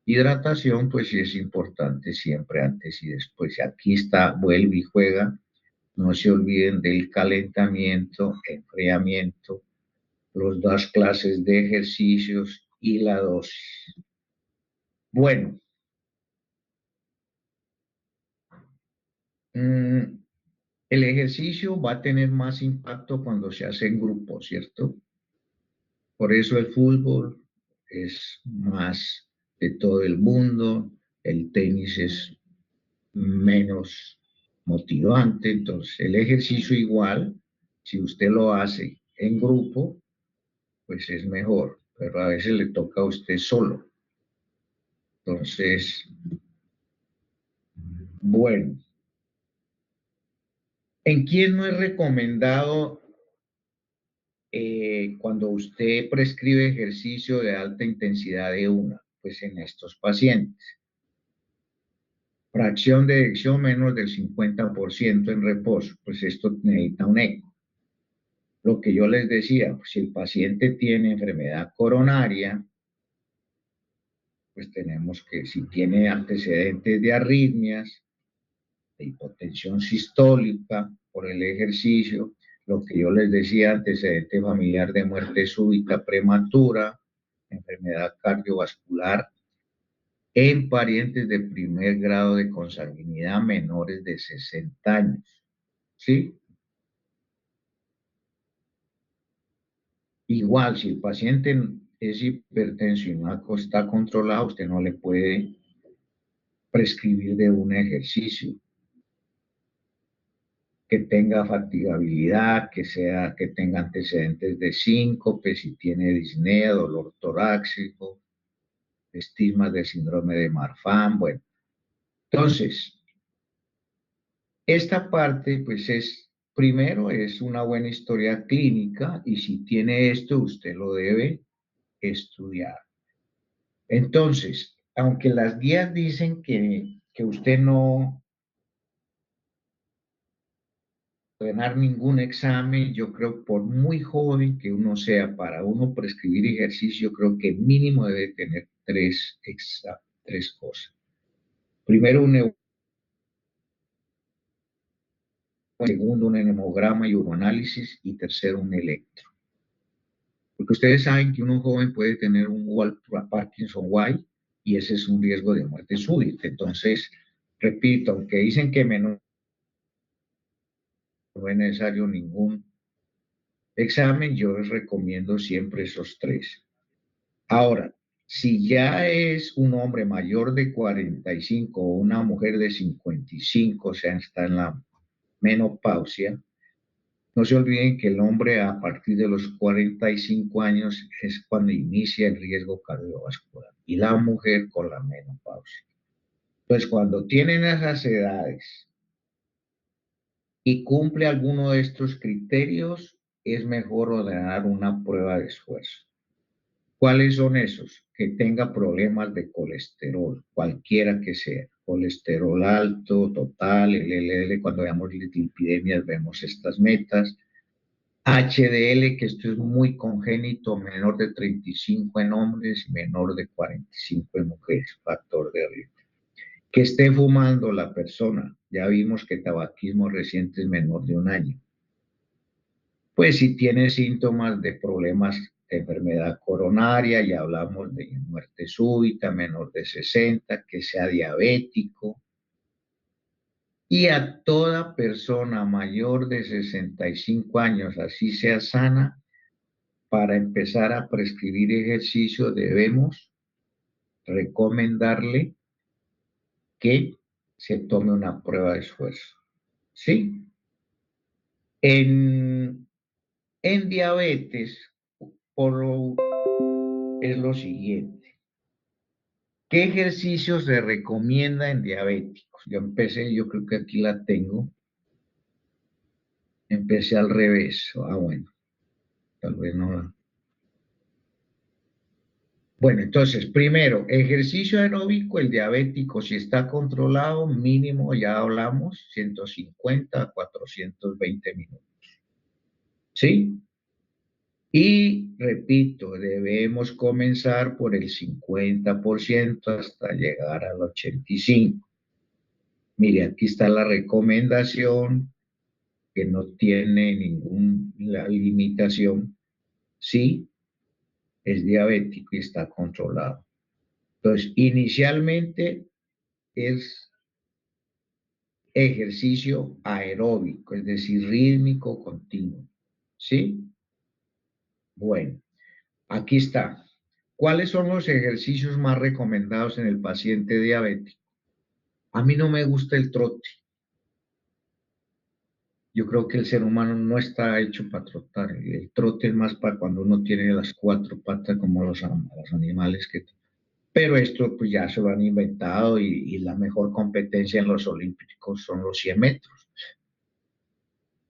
Hidratación, pues sí es importante siempre antes y después. Aquí está, vuelve y juega. No se olviden del calentamiento, enfriamiento, los dos clases de ejercicios y la dosis. Bueno, el ejercicio va a tener más impacto cuando se hace en grupo, ¿cierto? Por eso el fútbol es más de todo el mundo, el tenis es menos motivante, entonces el ejercicio igual, si usted lo hace en grupo, pues es mejor, pero a veces le toca a usted solo. Entonces, bueno, ¿en quién no es recomendado cuando usted prescribe ejercicio de alta intensidad de una? Pues en estos pacientes. Fracción de eyección menos del 50% en reposo, pues esto necesita un eco. Lo que yo les decía, pues si el paciente tiene enfermedad coronaria, pues tenemos que, si tiene antecedentes de arritmias, de hipotensión sistólica por el ejercicio, lo que yo les decía, antecedente familiar de muerte súbita prematura, enfermedad cardiovascular en parientes de primer grado de consanguinidad menores de 60 años. ¿Sí? Igual, si el paciente es hipertenso y no está controlado, usted no le puede prescribir de un ejercicio que tenga fatigabilidad, que tenga antecedentes de síncope, si tiene disnea, dolor torácico, estigmas del síndrome de Marfan. Bueno, entonces, esta parte, pues primero es una buena historia clínica y si tiene esto, usted lo debe estudiar. Entonces, aunque las guías dicen que usted no ganar ningún examen, yo creo por muy joven que uno sea, para uno prescribir ejercicio, creo que mínimo debe tener tres cosas. Primero, segundo, un hemograma y uroanálisis, y tercero, un electro. Porque ustedes saben que uno joven puede tener un Parkinson White y ese es un riesgo de muerte súbita. Entonces, repito, aunque dicen que menos, no es necesario ningún examen, yo les recomiendo siempre esos 3. Ahora, si ya es un hombre mayor de 45 o una mujer de 55, o sea, está en la menopausia, no se olviden que el hombre a partir de los 45 años es cuando inicia el riesgo cardiovascular y la mujer con la menopausia. Entonces, cuando tienen esas edades y cumple alguno de estos criterios, es mejor ordenar una prueba de esfuerzo. ¿Cuáles son esos? Que tenga problemas de colesterol, cualquiera que sea. Colesterol alto, total, LLL, cuando veamos lipidemias vemos estas metas. HDL, que esto es muy congénito, menor de 35 en hombres y menor de 45 en mujeres, factor de riesgo. Que esté fumando la persona, ya vimos que tabaquismo reciente es menor de 1 año. Pues si tiene síntomas de problemas de enfermedad coronaria, ya hablamos de muerte súbita, menor de 60, que sea diabético. Y a toda persona mayor de 65 años, así sea sana, para empezar a prescribir ejercicio debemos recomendarle que se tome una prueba de esfuerzo. ¿Sí? En diabetes es lo siguiente. ¿Qué ejercicio se recomienda en diabéticos? Yo creo que aquí la tengo. Empecé al revés. Bueno, tal vez no la... Bueno, entonces, primero, ejercicio aeróbico, el diabético, si está controlado, mínimo, ya hablamos, 150 a 420 minutos. ¿Sí? Y repito, debemos comenzar por el 50% hasta llegar al 85%. Mire, aquí está la recomendación que no tiene ninguna limitación. Sí, es diabético y está controlado. Entonces, inicialmente es ejercicio aeróbico, es decir, rítmico continuo. ¿Sí? Bueno, aquí está. ¿Cuáles son los ejercicios más recomendados en el paciente diabético? A mí no me gusta el trote. Yo creo que el ser humano no está hecho para trotar. El trote es más para cuando uno tiene las 4 patas como los animales que... Pero esto pues ya se lo han inventado y la mejor competencia en los olímpicos son los 100 metros.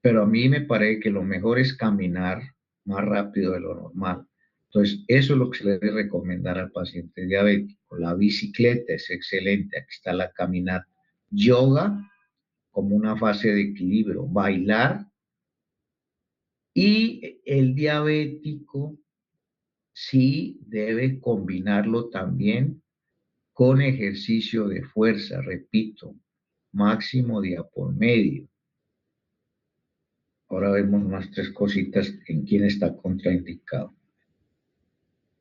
Pero a mí me parece que lo mejor es caminar más rápido de lo normal. Entonces, eso es lo que se le debe recomendar al paciente diabético. La bicicleta es excelente, aquí está la caminata. Yoga como una fase de equilibrio, bailar. Y el diabético sí debe combinarlo también con ejercicio de fuerza, repito, máximo día por medio. Ahora vemos unas 3 cositas en quién está contraindicado.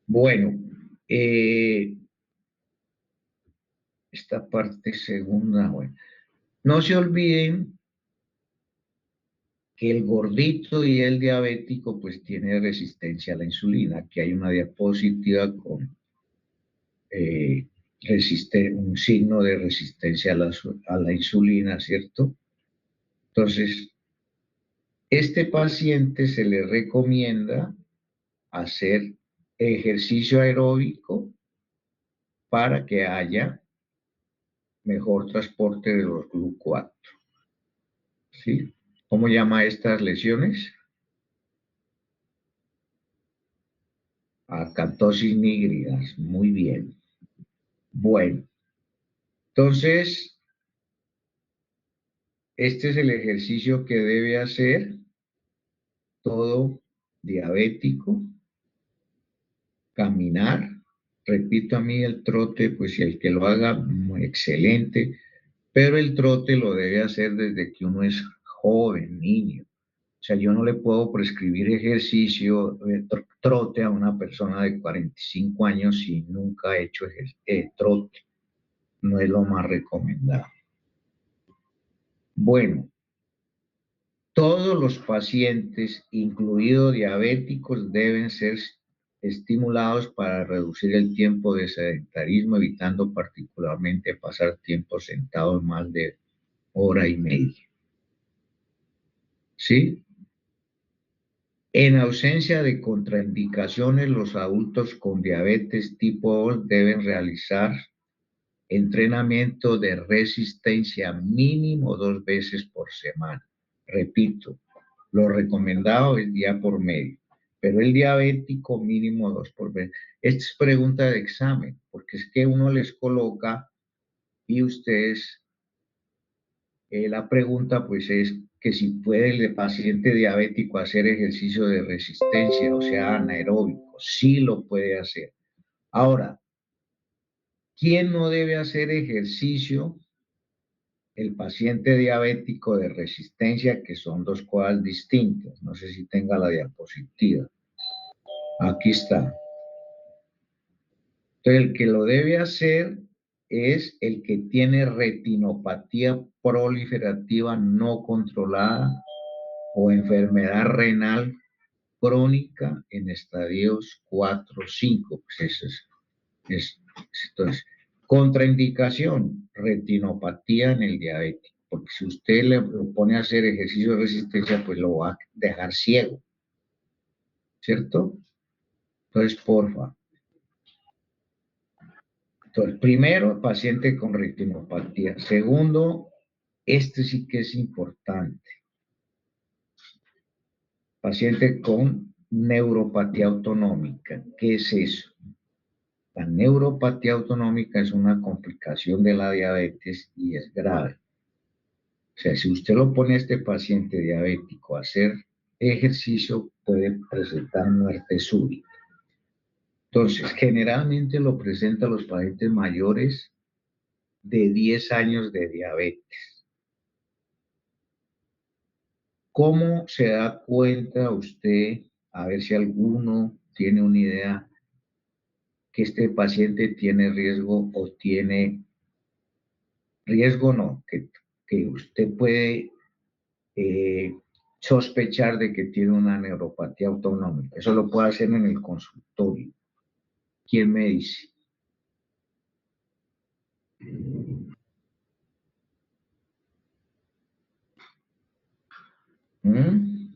Bueno, esta parte segunda, bueno. No se olviden que el gordito y el diabético pues tiene resistencia a la insulina. Aquí hay una diapositiva con un signo de resistencia a la insulina, ¿cierto? Entonces, este paciente se le recomienda hacer ejercicio aeróbico para que haya mejor transporte de los glucoatos. ¿Sí? ¿Cómo llama estas lesiones? Acatosis nigridas. Muy bien. Bueno, entonces, este es el ejercicio que debe hacer todo diabético. Caminar. Repito, a mí el trote, pues si el que lo haga, excelente, pero el trote lo debe hacer desde que uno es joven, niño. O sea, yo no le puedo prescribir ejercicio, trote a una persona de 45 años si nunca ha hecho trote. No es lo más recomendable. Bueno, Todos los pacientes, incluidos diabéticos, deben ser estimulados para reducir el tiempo de sedentarismo, evitando particularmente pasar tiempo sentados más de hora y media. ¿Sí? En ausencia de contraindicaciones, los adultos con diabetes tipo 2 deben realizar entrenamiento de resistencia mínimo 2 veces por semana. Repito, lo recomendado es día por medio, pero el diabético mínimo 2 por vez. Esta es pregunta de examen, porque es que uno les coloca y ustedes, la pregunta pues es que si puede el paciente diabético hacer ejercicio de resistencia, o sea, anaeróbico, sí lo puede hacer. Ahora, ¿quién no debe hacer ejercicio? El paciente diabético de resistencia, que son dos cosas distintas. No sé si tenga la diapositiva. Aquí está. Entonces, el que lo debe hacer es el que tiene retinopatía proliferativa no controlada o enfermedad renal crónica en estadios 4 o 5. Pues eso es, entonces, contraindicación, retinopatía en el diabético. Porque si usted le pone a hacer ejercicio de resistencia, pues lo va a dejar ciego. ¿Cierto? Entonces, porfa. Entonces, primero, paciente con retinopatía. Segundo, este sí que es importante. Paciente con neuropatía autonómica. ¿Qué es eso? La neuropatía autonómica es una complicación de la diabetes y es grave. O sea, si usted lo pone a este paciente diabético a hacer ejercicio, puede presentar muerte súbita. Entonces, generalmente lo presenta a los pacientes mayores de 10 años de diabetes. ¿Cómo se da cuenta usted, a ver si alguno tiene una idea, que este paciente tiene riesgo o tiene riesgo no, que usted puede sospechar de que tiene una neuropatía autonómica? Eso lo puede hacer en el consultorio. ¿Quién me dice? ¿Mm?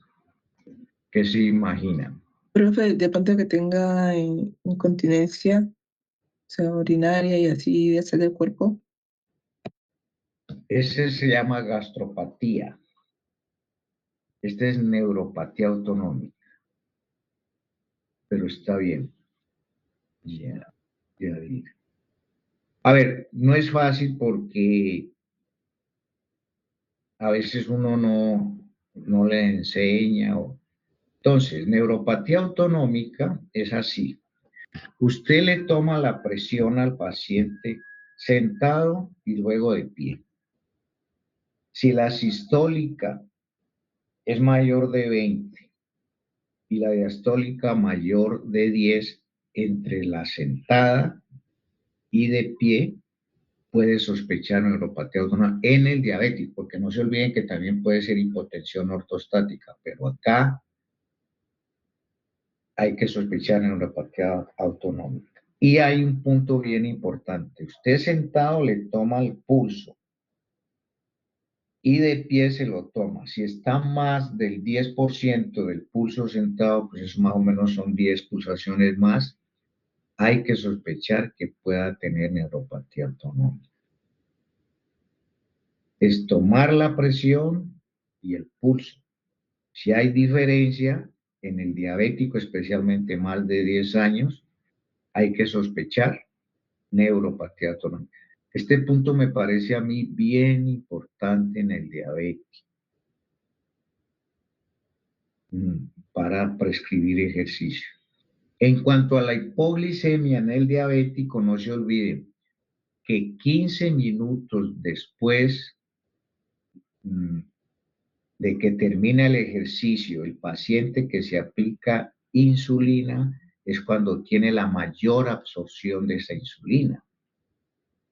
¿Qué se imagina? Profe, de pronto que tenga incontinencia, o sea, urinaria y así de hacer del cuerpo. Ese se llama gastropatía. Este es neuropatía autonómica. Pero está bien. Ya, ya digo. A ver, no es fácil porque a veces uno no le enseña. Entonces, neuropatía autonómica es así. Usted le toma la presión al paciente sentado y luego de pie. Si la sistólica es mayor de 20 y la diastólica mayor de 10 entre la sentada y de pie, puede sospechar neuropatía autónoma en el diabético, porque no se olviden que también puede ser hipotensión ortostática, pero acá hay que sospechar neuropatía autonómica. Y hay un punto bien importante. Usted sentado le toma el pulso y de pie se lo toma. Si está más del 10% del pulso sentado, pues eso más o menos son 10 pulsaciones más, hay que sospechar que pueda tener neuropatía autonómica. Es tomar la presión y el pulso. Si hay diferencia en el diabético, especialmente más de 10 años, hay que sospechar neuropatía autonómica. Este punto me parece a mí bien importante en el diabetes para prescribir ejercicio. En cuanto a la hipoglicemia en el diabético, no se olviden que 15 minutos después de que termina el ejercicio, el paciente que se aplica insulina es cuando tiene la mayor absorción de esa insulina.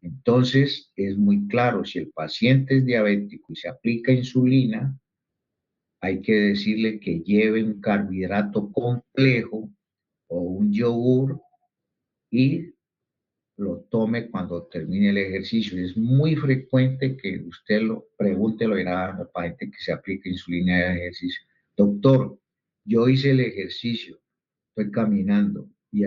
Entonces, es muy claro, si el paciente es diabético y se aplica insulina, hay que decirle que lleve un carbohidrato complejo o un yogur y lo tome cuando termine el ejercicio. Es muy frecuente que usted lo pregunte, lo dirá a la paciente que se aplique insulina de ejercicio. Doctor, yo hice el ejercicio, estoy caminando y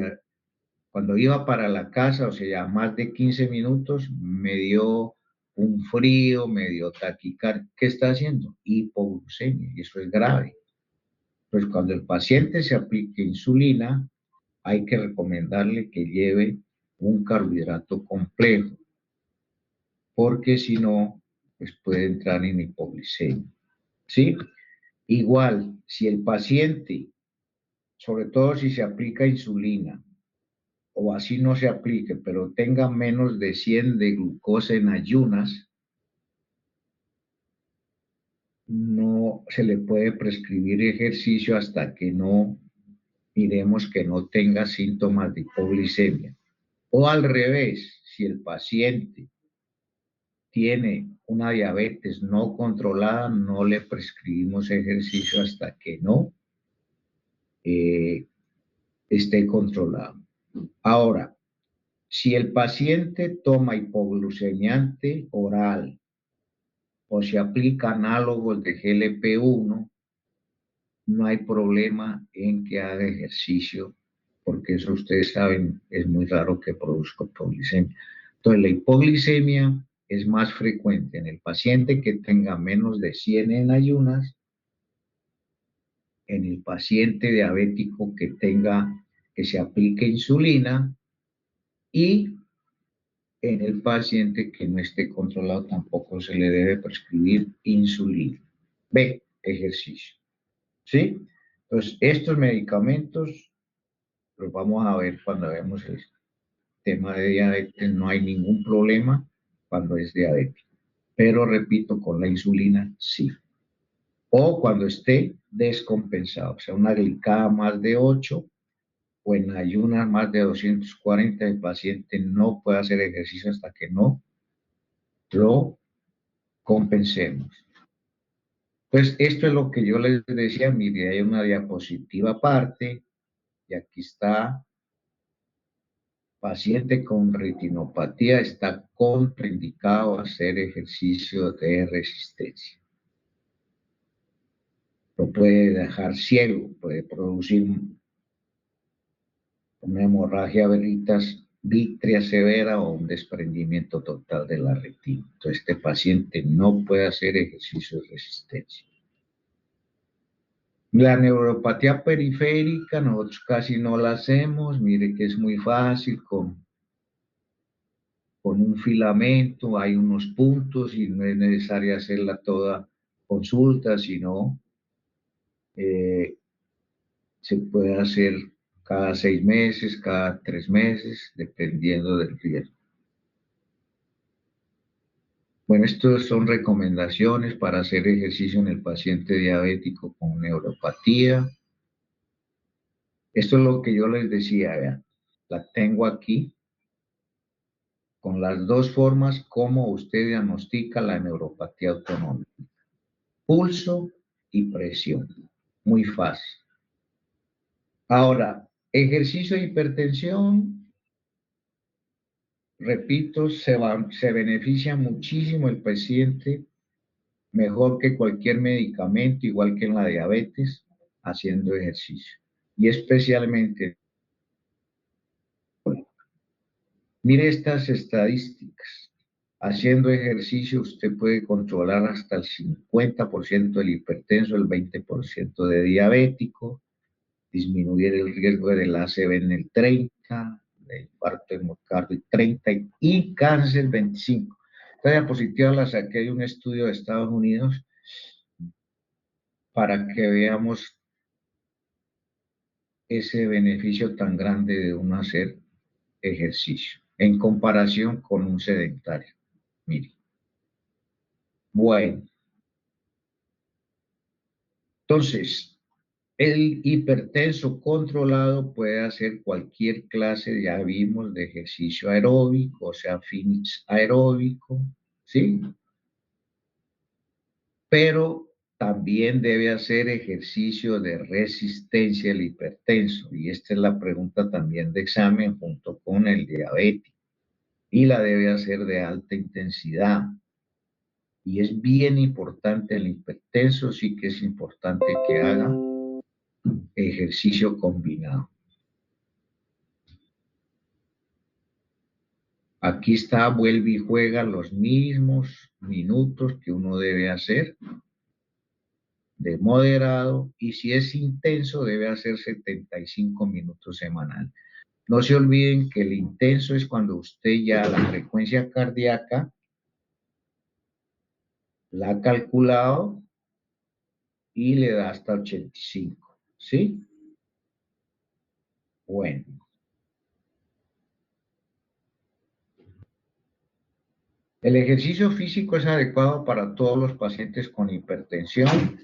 cuando iba para la casa, o sea, más de 15 minutos, me dio un frío, me dio taquicardia. ¿Qué está haciendo? Hipoglucemia, y eso es grave. Pues cuando el paciente se aplique insulina, hay que recomendarle que lleve un carbohidrato complejo, porque si no, pues puede entrar en hipoglucemia. ¿Sí? Igual, si el paciente, sobre todo si se aplica insulina, o así no se aplique, pero tenga menos de 100 de glucosa en ayunas, no se le puede prescribir ejercicio hasta que no miremos que no tenga síntomas de hipoglicemia. O al revés, si el paciente tiene una diabetes no controlada, no le prescribimos ejercicio hasta que no esté controlado. Ahora, si el paciente toma hipoglucemiante oral o se aplica análogos de GLP-1, no hay problema en que haga ejercicio, porque eso ustedes saben, es muy raro que produzca hipoglicemia. Entonces, la hipoglicemia es más frecuente en el paciente que tenga menos de 100 en ayunas, en el paciente diabético que se aplique insulina y en el paciente que no esté controlado tampoco se le debe prescribir insulina. B, ejercicio. ¿Sí? Entonces, estos medicamentos los vamos a ver cuando vemos el tema de diabetes. No hay ningún problema cuando es diabético. Pero repito, con la insulina sí. O cuando esté descompensado, o sea, una glicada más de 8 o en ayunas más de 240, el paciente no puede hacer ejercicio hasta que no lo compensemos. Pues esto es lo que yo les decía, mire, hay una diapositiva aparte y aquí está, paciente con retinopatía está contraindicado a hacer ejercicio de resistencia. Lo puede dejar ciego, puede producir una hemorragia vítrea severa o un desprendimiento total de la retina. Entonces, este paciente no puede hacer ejercicio de resistencia. La neuropatía periférica, nosotros casi no la hacemos, mire que es muy fácil, con un filamento hay unos puntos y no es necesario hacerla toda consulta, sino se puede hacer cada 6 meses, cada 3 meses, dependiendo del riesgo. Bueno, estas son recomendaciones para hacer ejercicio en el paciente diabético con neuropatía. Esto es lo que yo les decía, vean, la tengo aquí con las dos formas como usted diagnostica la neuropatía autonómica. Pulso y presión. Muy fácil. Ahora, ejercicio de hipertensión, repito, se beneficia muchísimo el paciente, mejor que cualquier medicamento, igual que en la diabetes, haciendo ejercicio. Y especialmente, mire estas estadísticas. Haciendo ejercicio usted puede controlar hasta el 50% del hipertenso, el 20% de diabético, disminuir el riesgo del ACV en el 30%, de infarto de miocardio 30% y cáncer 25%. Esta diapositiva la saqué de un estudio de Estados Unidos para que veamos ese beneficio tan grande de uno hacer ejercicio en comparación con un sedentario. Mire. Bueno. Entonces, el hipertenso controlado puede hacer cualquier clase, ya vimos, de ejercicio aeróbico, o sea, fitness aeróbico, ¿sí? Pero también debe hacer ejercicio de resistencia el hipertenso. Y esta es la pregunta también de examen junto con el diabético. Y la debe hacer de alta intensidad. Y es bien importante el hipertenso, sí que es importante que haga ejercicio combinado. Aquí está, vuelve y juega los mismos minutos que uno debe hacer de moderado, y si es intenso debe hacer 75 minutos semanal. No se olviden que el intenso es cuando usted ya la frecuencia cardíaca la ha calculado y le da hasta 85, ¿sí? Bueno. El ejercicio físico es adecuado para todos los pacientes con hipertensión.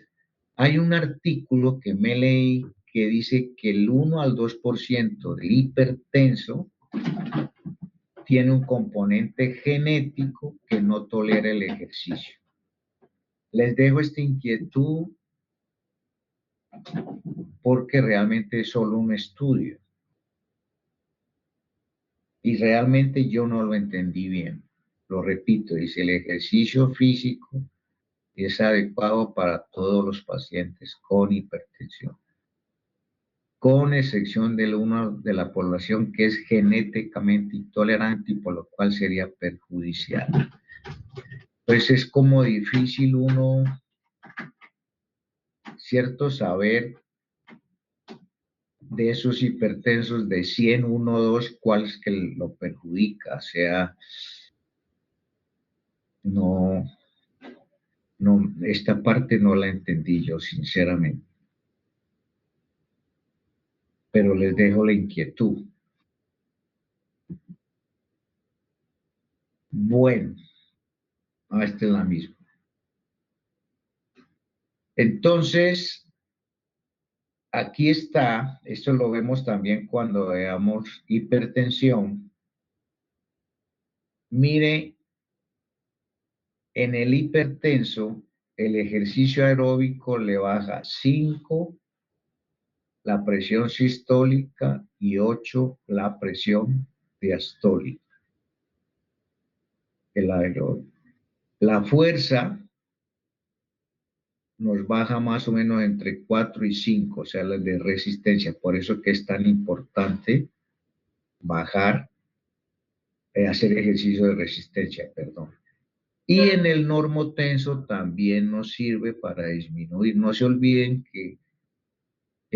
Hay un artículo que me leí que dice que el 1 al 2% del hipertenso tiene un componente genético que no tolera el ejercicio. Les dejo esta inquietud porque realmente es solo un estudio. Y realmente yo no lo entendí bien. Lo repito, dice el ejercicio físico es adecuado para todos los pacientes con hipertensión, con excepción del 1 de la población que es genéticamente intolerante y por lo cual sería perjudicial. Pues es como difícil uno, ¿cierto?, saber de esos hipertensos de 100, 1, 2, cuál es que lo perjudica. O sea, no, esta parte no la entendí yo, sinceramente. Pero les dejo la inquietud. Bueno, esta es la misma. Entonces, aquí está, esto lo vemos también cuando veamos hipertensión. Mire, en el hipertenso, el ejercicio aeróbico le baja 5 la presión sistólica y 8 la presión diastólica. El aeróbico. La fuerza nos baja más o menos entre 4 y 5, o sea, la de resistencia. Por eso que es tan importante bajar, hacer ejercicio de resistencia, perdón. Y en el normotenso también nos sirve para disminuir. No se olviden que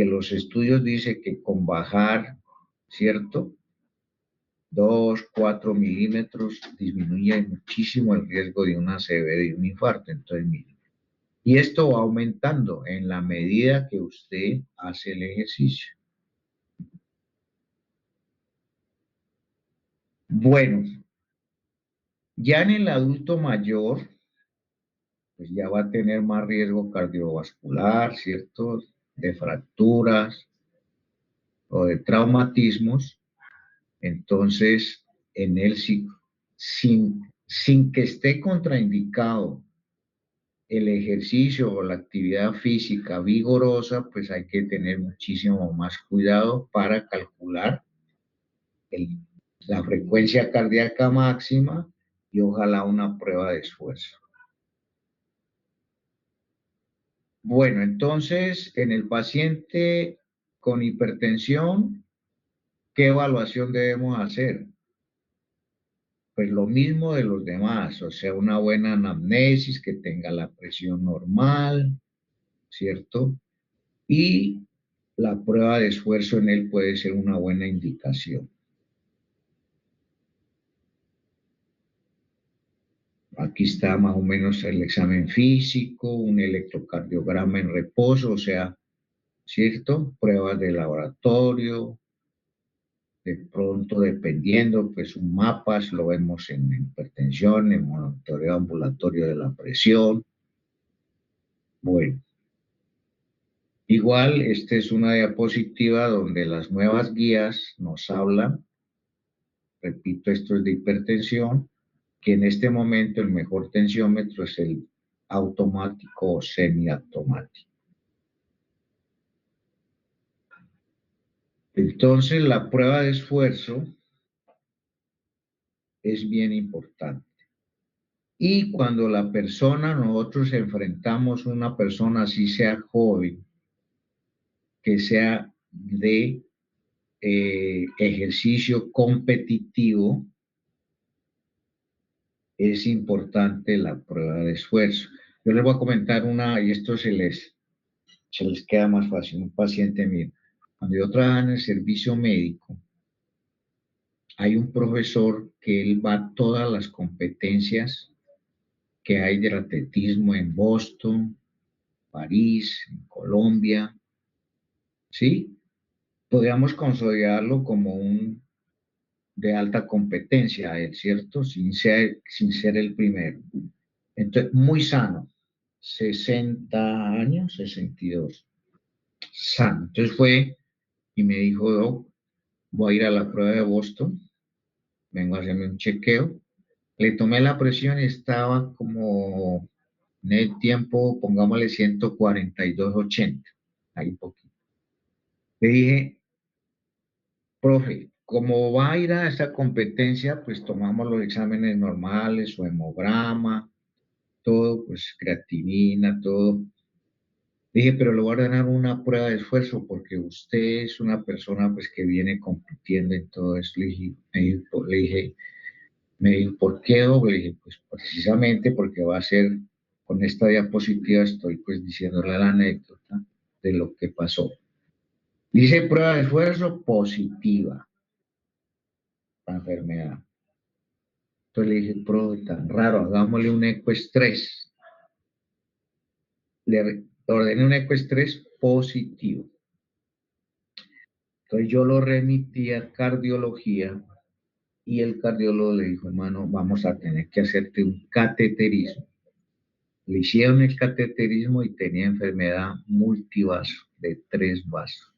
los estudios dicen que con bajar, ¿cierto?, 2, 4 milímetros disminuye muchísimo el riesgo de una ACV, de un infarto. Entonces, miren. Y esto va aumentando en la medida que usted hace el ejercicio. Bueno, ya en el adulto mayor, pues ya va a tener más riesgo cardiovascular, ¿cierto?, de fracturas o de traumatismos. Entonces, en él sin que esté contraindicado el ejercicio o la actividad física vigorosa, pues hay que tener muchísimo más cuidado para calcular la frecuencia cardíaca máxima y ojalá una prueba de esfuerzo. Bueno, entonces, en el paciente con hipertensión, ¿qué evaluación debemos hacer? Pues lo mismo de los demás, o sea, una buena anamnesis, que tenga la presión normal, ¿cierto? Y la prueba de esfuerzo en él puede ser una buena indicación. Aquí está más o menos el examen físico, un electrocardiograma en reposo, o sea, ¿cierto? Pruebas de laboratorio, de pronto dependiendo, pues un mapas, lo vemos en hipertensión, en monitoreo ambulatorio de la presión. Bueno, igual esta es una diapositiva donde las nuevas guías nos hablan, repito, esto es de hipertensión, que en este momento el mejor tensiómetro es el automático o semiautomático. Entonces, la prueba de esfuerzo es bien importante. Y cuando nosotros enfrentamos a una persona, así sea joven, que sea de ejercicio competitivo, es importante la prueba de esfuerzo. Yo les voy a comentar una, y esto se les queda más fácil. Un paciente mío, cuando yo trabajaba en el servicio médico, hay un profesor que él va a todas las competencias que hay del atletismo en Boston, París, en Colombia, ¿sí? Podríamos consolidarlo como un de alta competencia, ¿es cierto? Sin ser el primero. Entonces, muy sano, 60 años, 62, sano. Entonces fue y me dijo, Doc, voy a ir a la prueba de Boston, vengo a hacerme un chequeo. Le tomé la presión y estaba como en el tiempo, pongámosle 142/80, ahí un poquito. Le dije, profe, como va a ir a esta competencia, pues tomamos los exámenes normales, su hemograma, todo, pues creatinina, todo. Dije, pero le voy a ordenar una prueba de esfuerzo porque usted es una persona pues que viene compitiendo en todo esto. Me dijo, ¿por qué, doble? Le dije, pues precisamente porque va a ser, con esta diapositiva estoy pues diciéndole la anécdota de lo que pasó. Dice prueba de esfuerzo positiva, la enfermedad. Entonces le dije, profe, tan raro, hagámosle un ecoestrés. Le ordené un ecoestrés positivo. Entonces yo lo remití a cardiología y el cardiólogo le dijo, hermano, vamos a tener que hacerte un cateterismo. Le hicieron el cateterismo y tenía enfermedad multivaso de 3 vasos.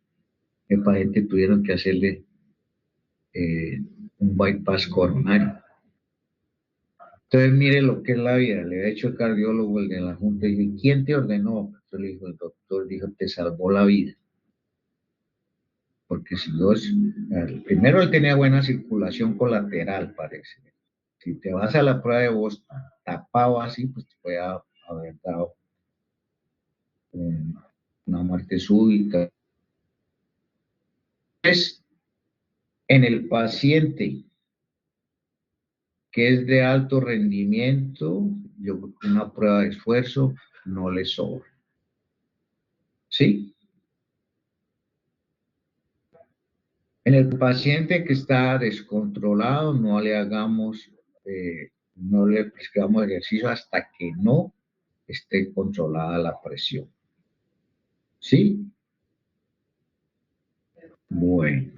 El paciente tuvieron que hacerle un bypass coronario. Entonces, mire lo que es la vida. Le ha hecho el cardiólogo, el de la junta, y dijo, ¿quién te ordenó? Entonces le dijo el doctor, dijo, te salvó la vida. Porque si dos, primero él tenía buena circulación colateral, parece. Si te vas a la prueba de Boston tapado así, pues te puede haber dado una muerte súbita. Entonces, en el paciente que es de alto rendimiento, yo creo que una prueba de esfuerzo no le sobra. ¿Sí? En el paciente que está descontrolado, no le prescribamos ejercicio hasta que no esté controlada la presión. ¿Sí? Bueno.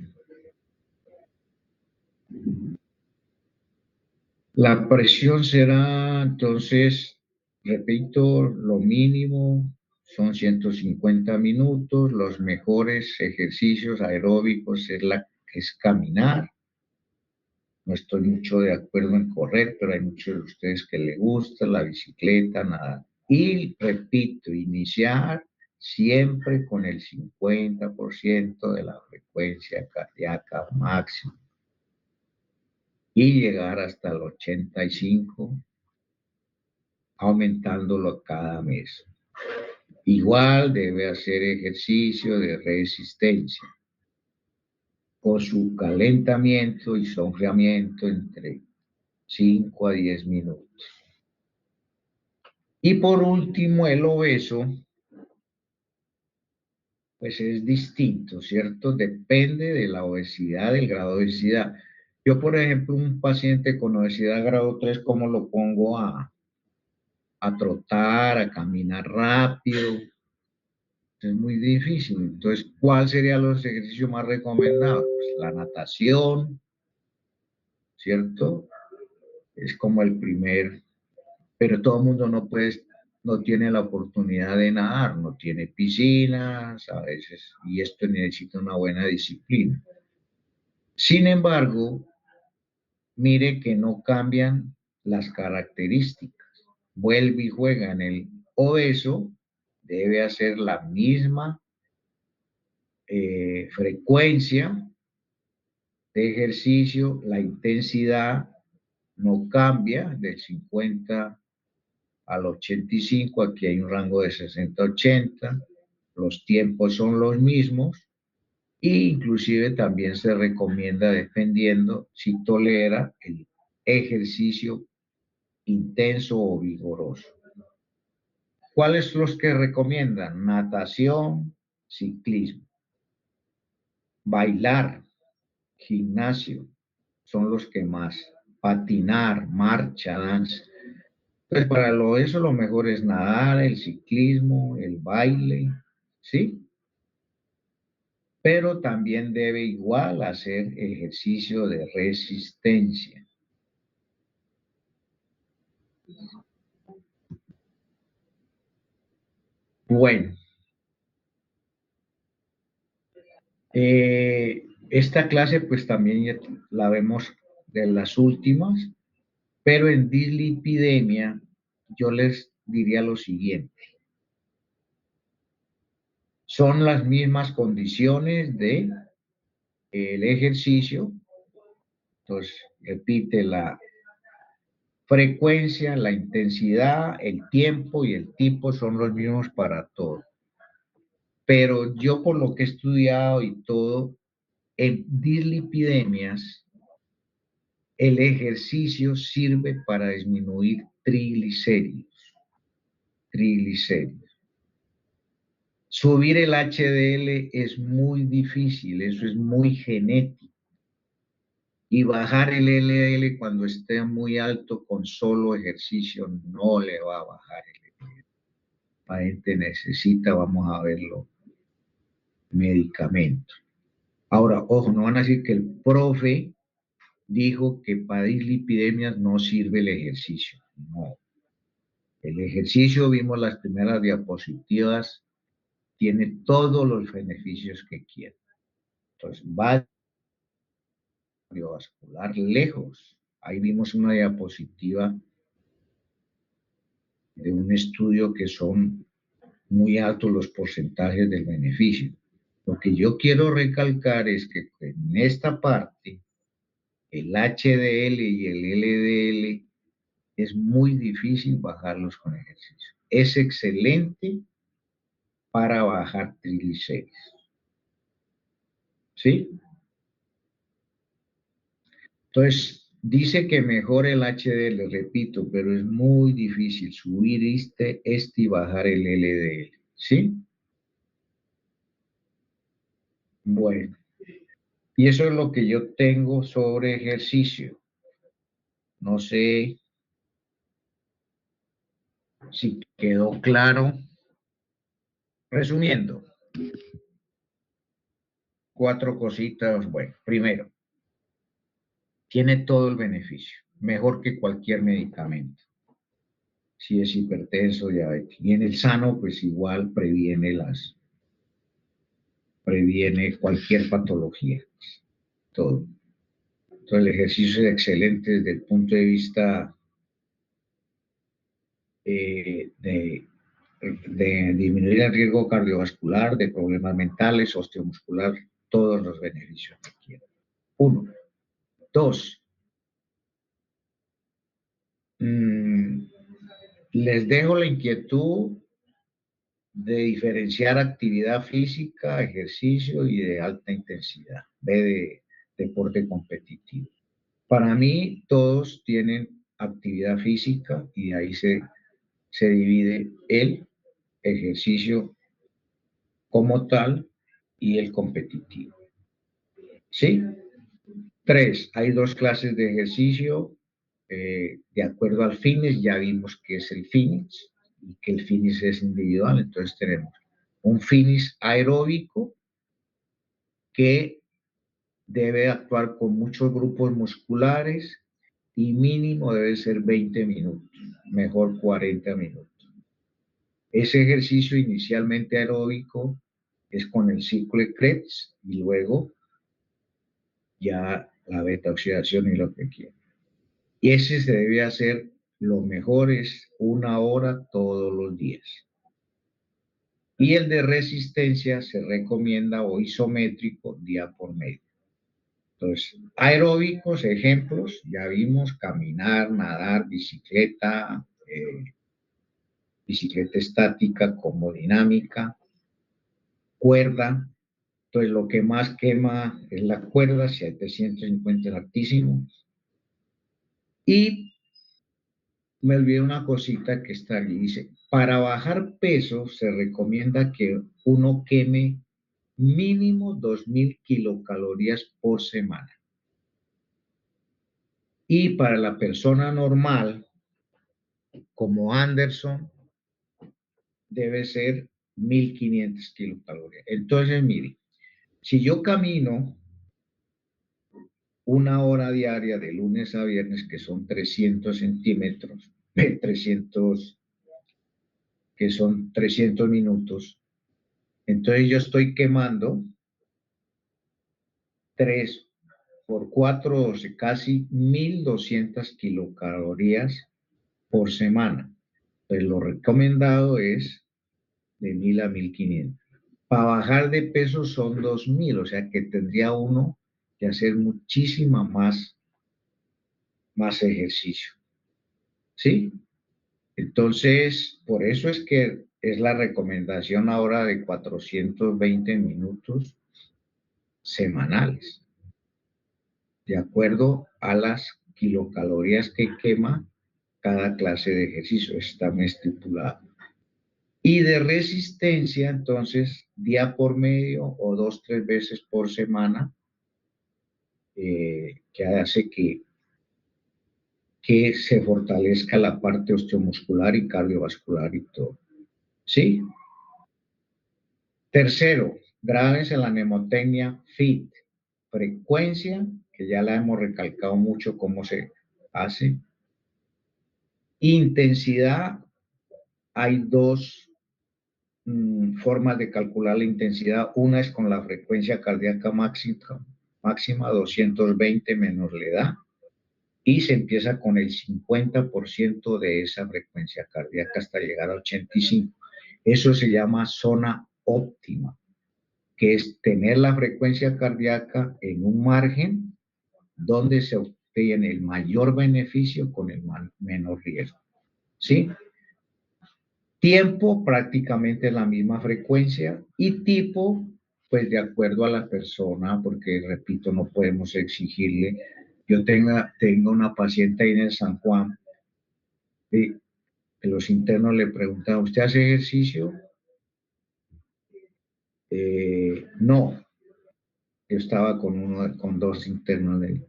La presión será, entonces, repito, lo mínimo son 150 minutos. Los mejores ejercicios aeróbicos es caminar. No estoy mucho de acuerdo en correr, pero hay muchos de ustedes que les gusta la bicicleta, nada. Y repito, iniciar siempre con el 50% de la frecuencia cardíaca máxima y llegar hasta el 85, aumentándolo cada mes. Igual debe hacer ejercicio de resistencia con su calentamiento y sonreamiento entre 5 a 10 minutos. Y por último, el obeso, pues es distinto, ¿cierto? Depende de la obesidad, del grado de obesidad. Yo, por ejemplo, un paciente con obesidad grado 3, ¿cómo lo pongo a trotar, a caminar rápido? Es muy difícil. Entonces, ¿cuál serían los ejercicios más recomendados? Pues la natación, ¿cierto? Es como el primer, pero todo el mundo no tiene la oportunidad de nadar, no tiene piscinas a veces, y esto necesita una buena disciplina. Sin embargo, mire que no cambian las características. vuelve y juega en el obeso, debe hacer la misma frecuencia de ejercicio, la intensidad no cambia del 50 al 85, aquí hay un rango de 60 a 80, los tiempos son los mismos e inclusive también se recomienda dependiendo si tolera el ejercicio intenso o vigoroso. ¿Cuáles los que recomiendan? Natación, ciclismo, bailar, gimnasio, son los que más. Patinar, marcha, danza. Pues para eso lo mejor es nadar, el ciclismo, el baile, ¿sí? Pero también debe igual hacer ejercicio de resistencia. Bueno, esta clase pues también ya la vemos de las últimas, pero en dislipidemia yo les diría lo siguiente. Son las mismas condiciones de el ejercicio. Entonces, repite la frecuencia, la intensidad, el tiempo y el tipo son los mismos para todo. Pero yo por lo que he estudiado y todo, en dislipidemias, el ejercicio sirve para disminuir triglicéridos. Subir el HDL es muy difícil, eso es muy genético. Y bajar el LDL cuando esté muy alto con solo ejercicio no le va a bajar el LDL. La gente necesita, vamos a verlo, medicamentos. Ahora, ojo, no van a decir que el profe dijo que para dislipidemias no sirve el ejercicio. No. El ejercicio, vimos las primeras diapositivas, tiene todos los beneficios que quiere. Entonces, va cardiovascular lejos. Ahí vimos una diapositiva de un estudio que son muy altos los porcentajes del beneficio. Lo que yo quiero recalcar es que en esta parte, el HDL y el LDL es muy difícil bajarlos con ejercicio. Es excelente para bajar triglicéridos. ¿Sí? Entonces, dice que mejora el HDL, repito, pero es muy difícil subir este y bajar el LDL. ¿Sí? Bueno, y eso es lo que yo tengo sobre ejercicio. No sé si quedó claro. Resumiendo, 4 cositas. Bueno, primero, tiene todo el beneficio, mejor que cualquier medicamento. Si es hipertenso, diabético. Y en el sano, pues igual previene cualquier patología, todo. Entonces el ejercicio es excelente desde el punto de vista de disminuir el riesgo cardiovascular, de problemas mentales, osteomuscular, todos los beneficios que quiera. 1. 2. Les dejo la inquietud de diferenciar actividad física, ejercicio y de alta intensidad, de deporte competitivo. Para mí, todos tienen actividad física y ahí se divide el ejercicio como tal y el competitivo. ¿Sí? 3. Hay 2 clases de ejercicio de acuerdo al fitness. Ya vimos que es el fitness y que el fitness es individual. Entonces tenemos un fitness aeróbico que debe actuar con muchos grupos musculares y mínimo debe ser 20 minutos, mejor 40 minutos. Ese ejercicio inicialmente aeróbico es con el ciclo de Krebs y luego ya la beta oxidación y lo que quiera. Y ese se debe hacer lo mejor es 1 hora todos los días. Y el de resistencia se recomienda o isométrico día por medio. Entonces, aeróbicos, ejemplos, ya vimos caminar, nadar, bicicleta, bicicleta estática como dinámica, cuerda. Entonces, lo que más quema es la cuerda, 750 es altísimo. Y me olvidé una cosita que está aquí, dice, para bajar peso se recomienda que uno queme mínimo 2000 kilocalorías por semana. Y para la persona normal, como Anderson, debe ser 1500 kilocalorías. Entonces, mire, si yo camino 1 hora diaria de lunes a viernes, que son 300 centímetros, 300, que son 300 minutos, entonces yo estoy quemando 3 por 4, 12, casi 1200 kilocalorías por semana. Pues lo recomendado es de 1000 a 1500. Para bajar de peso son 2000, o sea que tendría uno que hacer muchísima más ejercicio. ¿Sí? Entonces, por eso es que es la recomendación ahora de 420 minutos semanales, de acuerdo a las kilocalorías que quema cada clase de ejercicio, está estipulado. Y de resistencia, entonces, día por medio o 2, 3 veces por semana, que hace que se fortalezca la parte osteomuscular y cardiovascular y todo. ¿Sí? Tercero, graves en la mnemotecnia FIT. Frecuencia, que ya la hemos recalcado mucho cómo se hace. Intensidad, hay dos formas de calcular la intensidad. Una es con la frecuencia cardíaca máxima 220 menos la edad, y se empieza con el 50% de esa frecuencia cardíaca hasta llegar a 85. Eso se llama zona óptima, que es tener la frecuencia cardíaca en un margen donde se obtiene el mayor beneficio con el menor riesgo. ¿Sí? Tiempo, prácticamente la misma frecuencia, y tipo, pues de acuerdo a la persona, porque repito, no podemos exigirle. Yo tengo una paciente ahí en el San Juan, y los internos le preguntan, ¿usted hace ejercicio? No. Yo estaba con dos internos de él.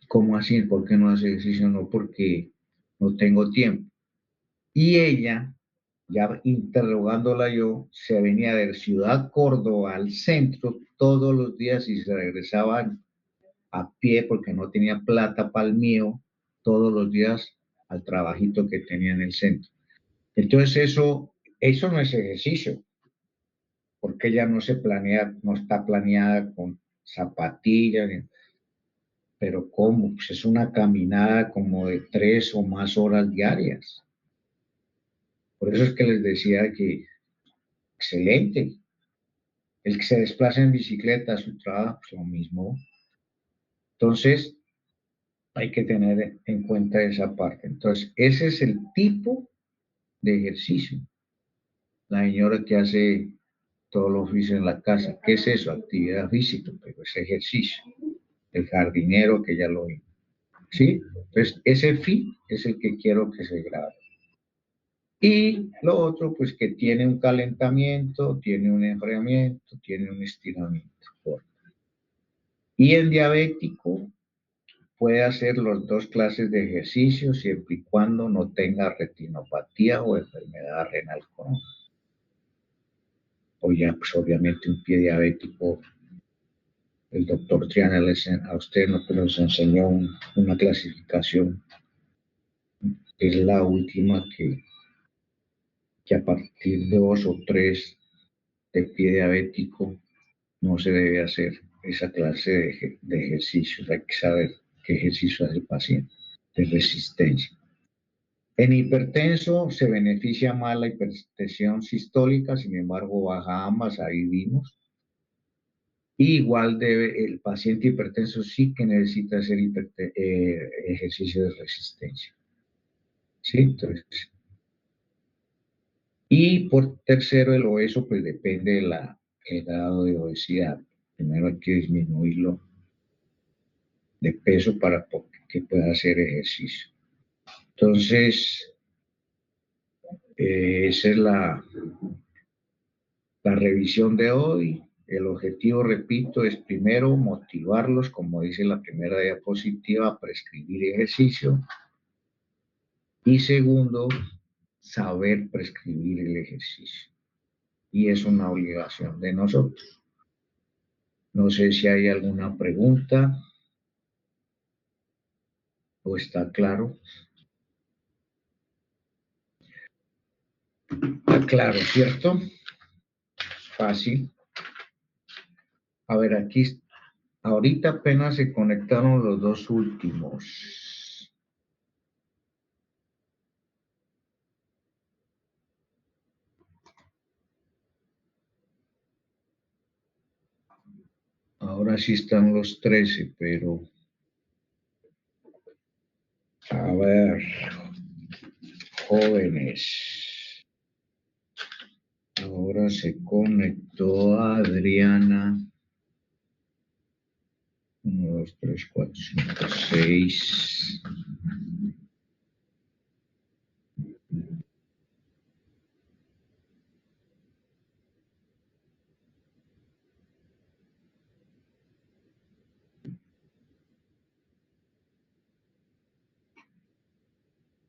¿Cómo así? ¿Por qué no hace ejercicio? No, porque no tengo tiempo. Y ella, ya interrogándola yo, se venía de Ciudad Córdoba al centro todos los días y se regresaban a pie porque no tenía plata para el mío todos los días al trabajito que tenía en el centro. Entonces eso no es ejercicio, porque ella no está planeada con zapatillas, pero ¿cómo? Pues es una caminada como de 3 o más horas diarias. Por eso es que les decía que excelente. El que se desplaza en bicicleta a su trabajo, pues lo mismo. Entonces, hay que tener en cuenta esa parte. Entonces, ese es el tipo de ejercicio. La señora que hace todo el oficio en la casa, ¿qué es eso? Actividad física, pero es ejercicio. El jardinero que ya lo vi. ¿Sí? Entonces, ese fin es el que quiero que se grabe. Y lo otro, pues que tiene un calentamiento, tiene un enfriamiento, tiene un estiramiento. Y el diabético puede hacer las dos clases de ejercicios siempre y cuando no tenga retinopatía o enfermedad renal crónica. O ya, pues obviamente un pie diabético, el doctor Triana a usted nos enseñó una clasificación, es la última que a partir de 2 o 3 de pie diabético no se debe hacer esa clase de ejercicios. Hay que saber qué ejercicio hace el paciente de resistencia. En hipertenso se beneficia más la hipertensión sistólica, sin embargo baja ambas, ahí vimos. Y igual el paciente hipertenso sí que necesita hacer ejercicio de resistencia. ¿Sí? Entonces, y por tercero, el obeso, pues depende del grado de obesidad. Primero hay que disminuirlo de peso para que pueda hacer ejercicio. Entonces, esa es la revisión de hoy. El objetivo, repito, es primero motivarlos, como dice la primera diapositiva, a prescribir ejercicio. Y segundo, saber prescribir el ejercicio. Y es una obligación de nosotros. No sé si hay alguna pregunta o está claro. Está claro, ¿cierto? Fácil. A ver, aquí, ahorita apenas se conectaron los dos últimos. Ahora sí están los 13, pero... A ver, jóvenes. Ahora se conectó Adriana. 1, 2, 3, 4, 5, 6.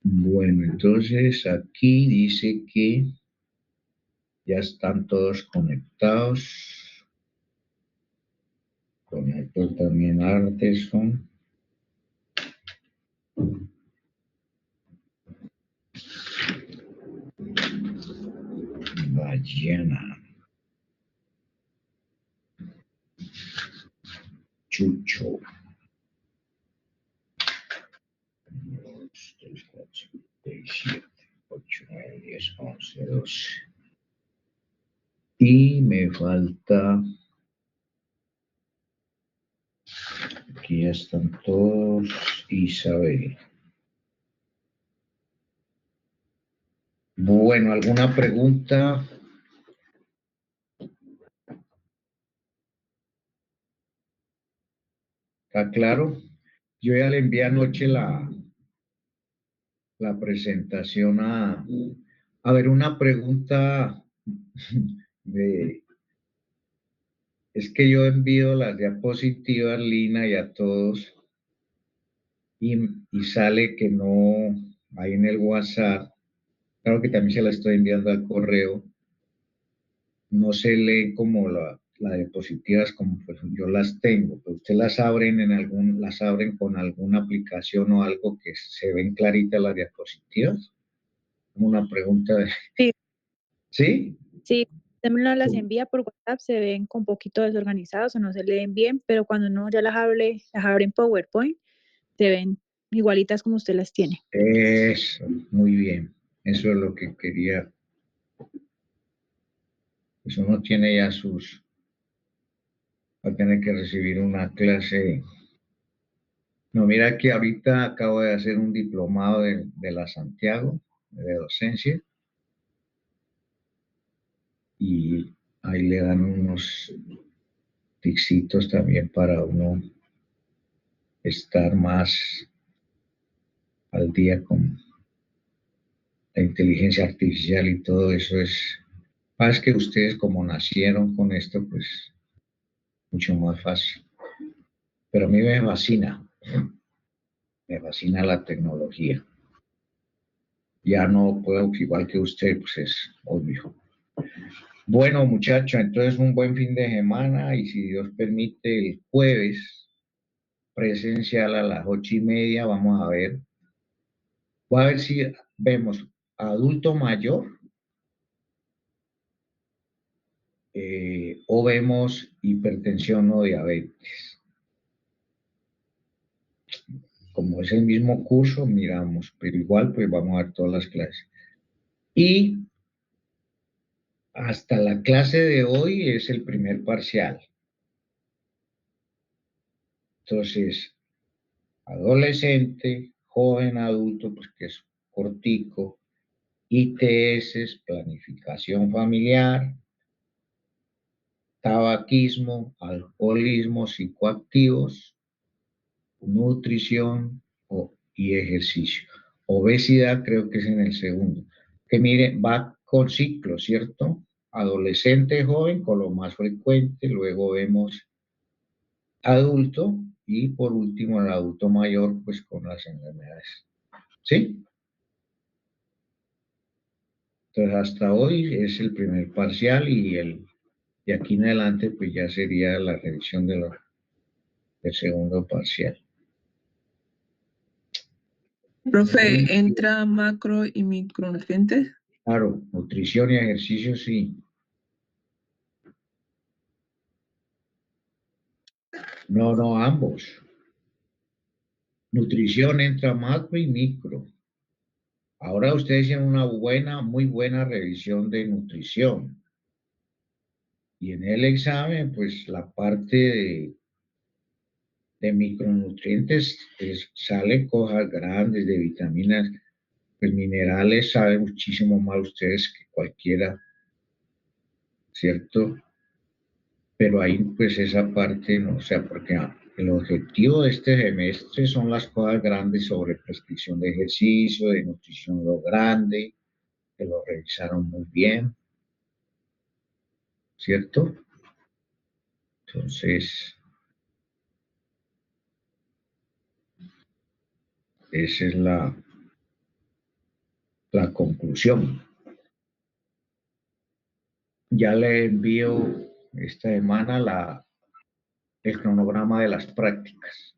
Bueno, entonces aquí dice que ya están todos conectados. Conecto también Arteson. Ballena. Chucho. 1, 2, 3, 4, 5, 6, 7, 8, 9, 10, 11, 12. Y me falta... Aquí ya están todos. Isabel. Bueno, ¿alguna pregunta? ¿Está claro? Yo ya le envié anoche la presentación a ver, una pregunta es que yo envío las diapositivas, Lina, y a todos, y sale que no, hay en el WhatsApp, claro que también se la estoy enviando al correo, no se lee como las diapositivas como pues yo las tengo, pero ustedes las abren con alguna aplicación o algo que se ven claritas las diapositivas. Una pregunta de... Sí, ¿Sí? sí, también no las Sí. envía por WhatsApp, se ven con poquito desorganizados o no se leen bien, pero cuando uno ya las abre en PowerPoint, se ven igualitas como usted las tiene. Eso, muy bien. Eso es lo que quería. Pues uno tiene ya va a tener que recibir una clase. No, mira que ahorita acabo de hacer un diplomado de la Santiago, de docencia, y ahí le dan unos ticsitos también para uno estar más al día con la inteligencia artificial y todo eso es, más que ustedes como nacieron con esto, pues mucho más fácil. Pero a mí me fascina la tecnología. Ya no puedo, igual que usted, pues es obvio. Bueno, muchachos, entonces un buen fin de semana y si Dios permite, el jueves presencial a las 8:30, vamos a ver. Voy a ver si vemos adulto mayor o vemos hipertensión o diabetes. como es el mismo curso, miramos, pero igual pues vamos a ver todas las clases. Y hasta la clase de hoy es el primer parcial. Entonces, adolescente, joven, adulto, pues que es cortico, ITS, planificación familiar, tabaquismo, alcoholismo, psicoactivos, nutrición y ejercicio. Obesidad creo que es en el segundo. Que mire, va con ciclo, ¿cierto? Adolescente, joven, con lo más frecuente, luego vemos adulto y por último el adulto mayor, pues con las enfermedades. ¿Sí? Entonces hasta hoy es el primer parcial y aquí en adelante pues ya sería la revisión del segundo parcial. Profe, ¿entra macro y micronutrientes? Claro, nutrición y ejercicio sí. No, ambos. Nutrición entra macro y micro. Ahora ustedes tienen una muy buena revisión de nutrición. Y en el examen, pues la parte de micronutrientes sale cosas grandes, de vitaminas, pues minerales saben muchísimo más ustedes que cualquiera, ¿cierto? Pero ahí pues esa parte no, o sea, porque el objetivo de este semestre son las cosas grandes sobre prescripción de ejercicio, de nutrición lo grande, que lo revisaron muy bien, ¿cierto? Entonces, esa es la conclusión. Ya le envío esta semana el cronograma de las prácticas.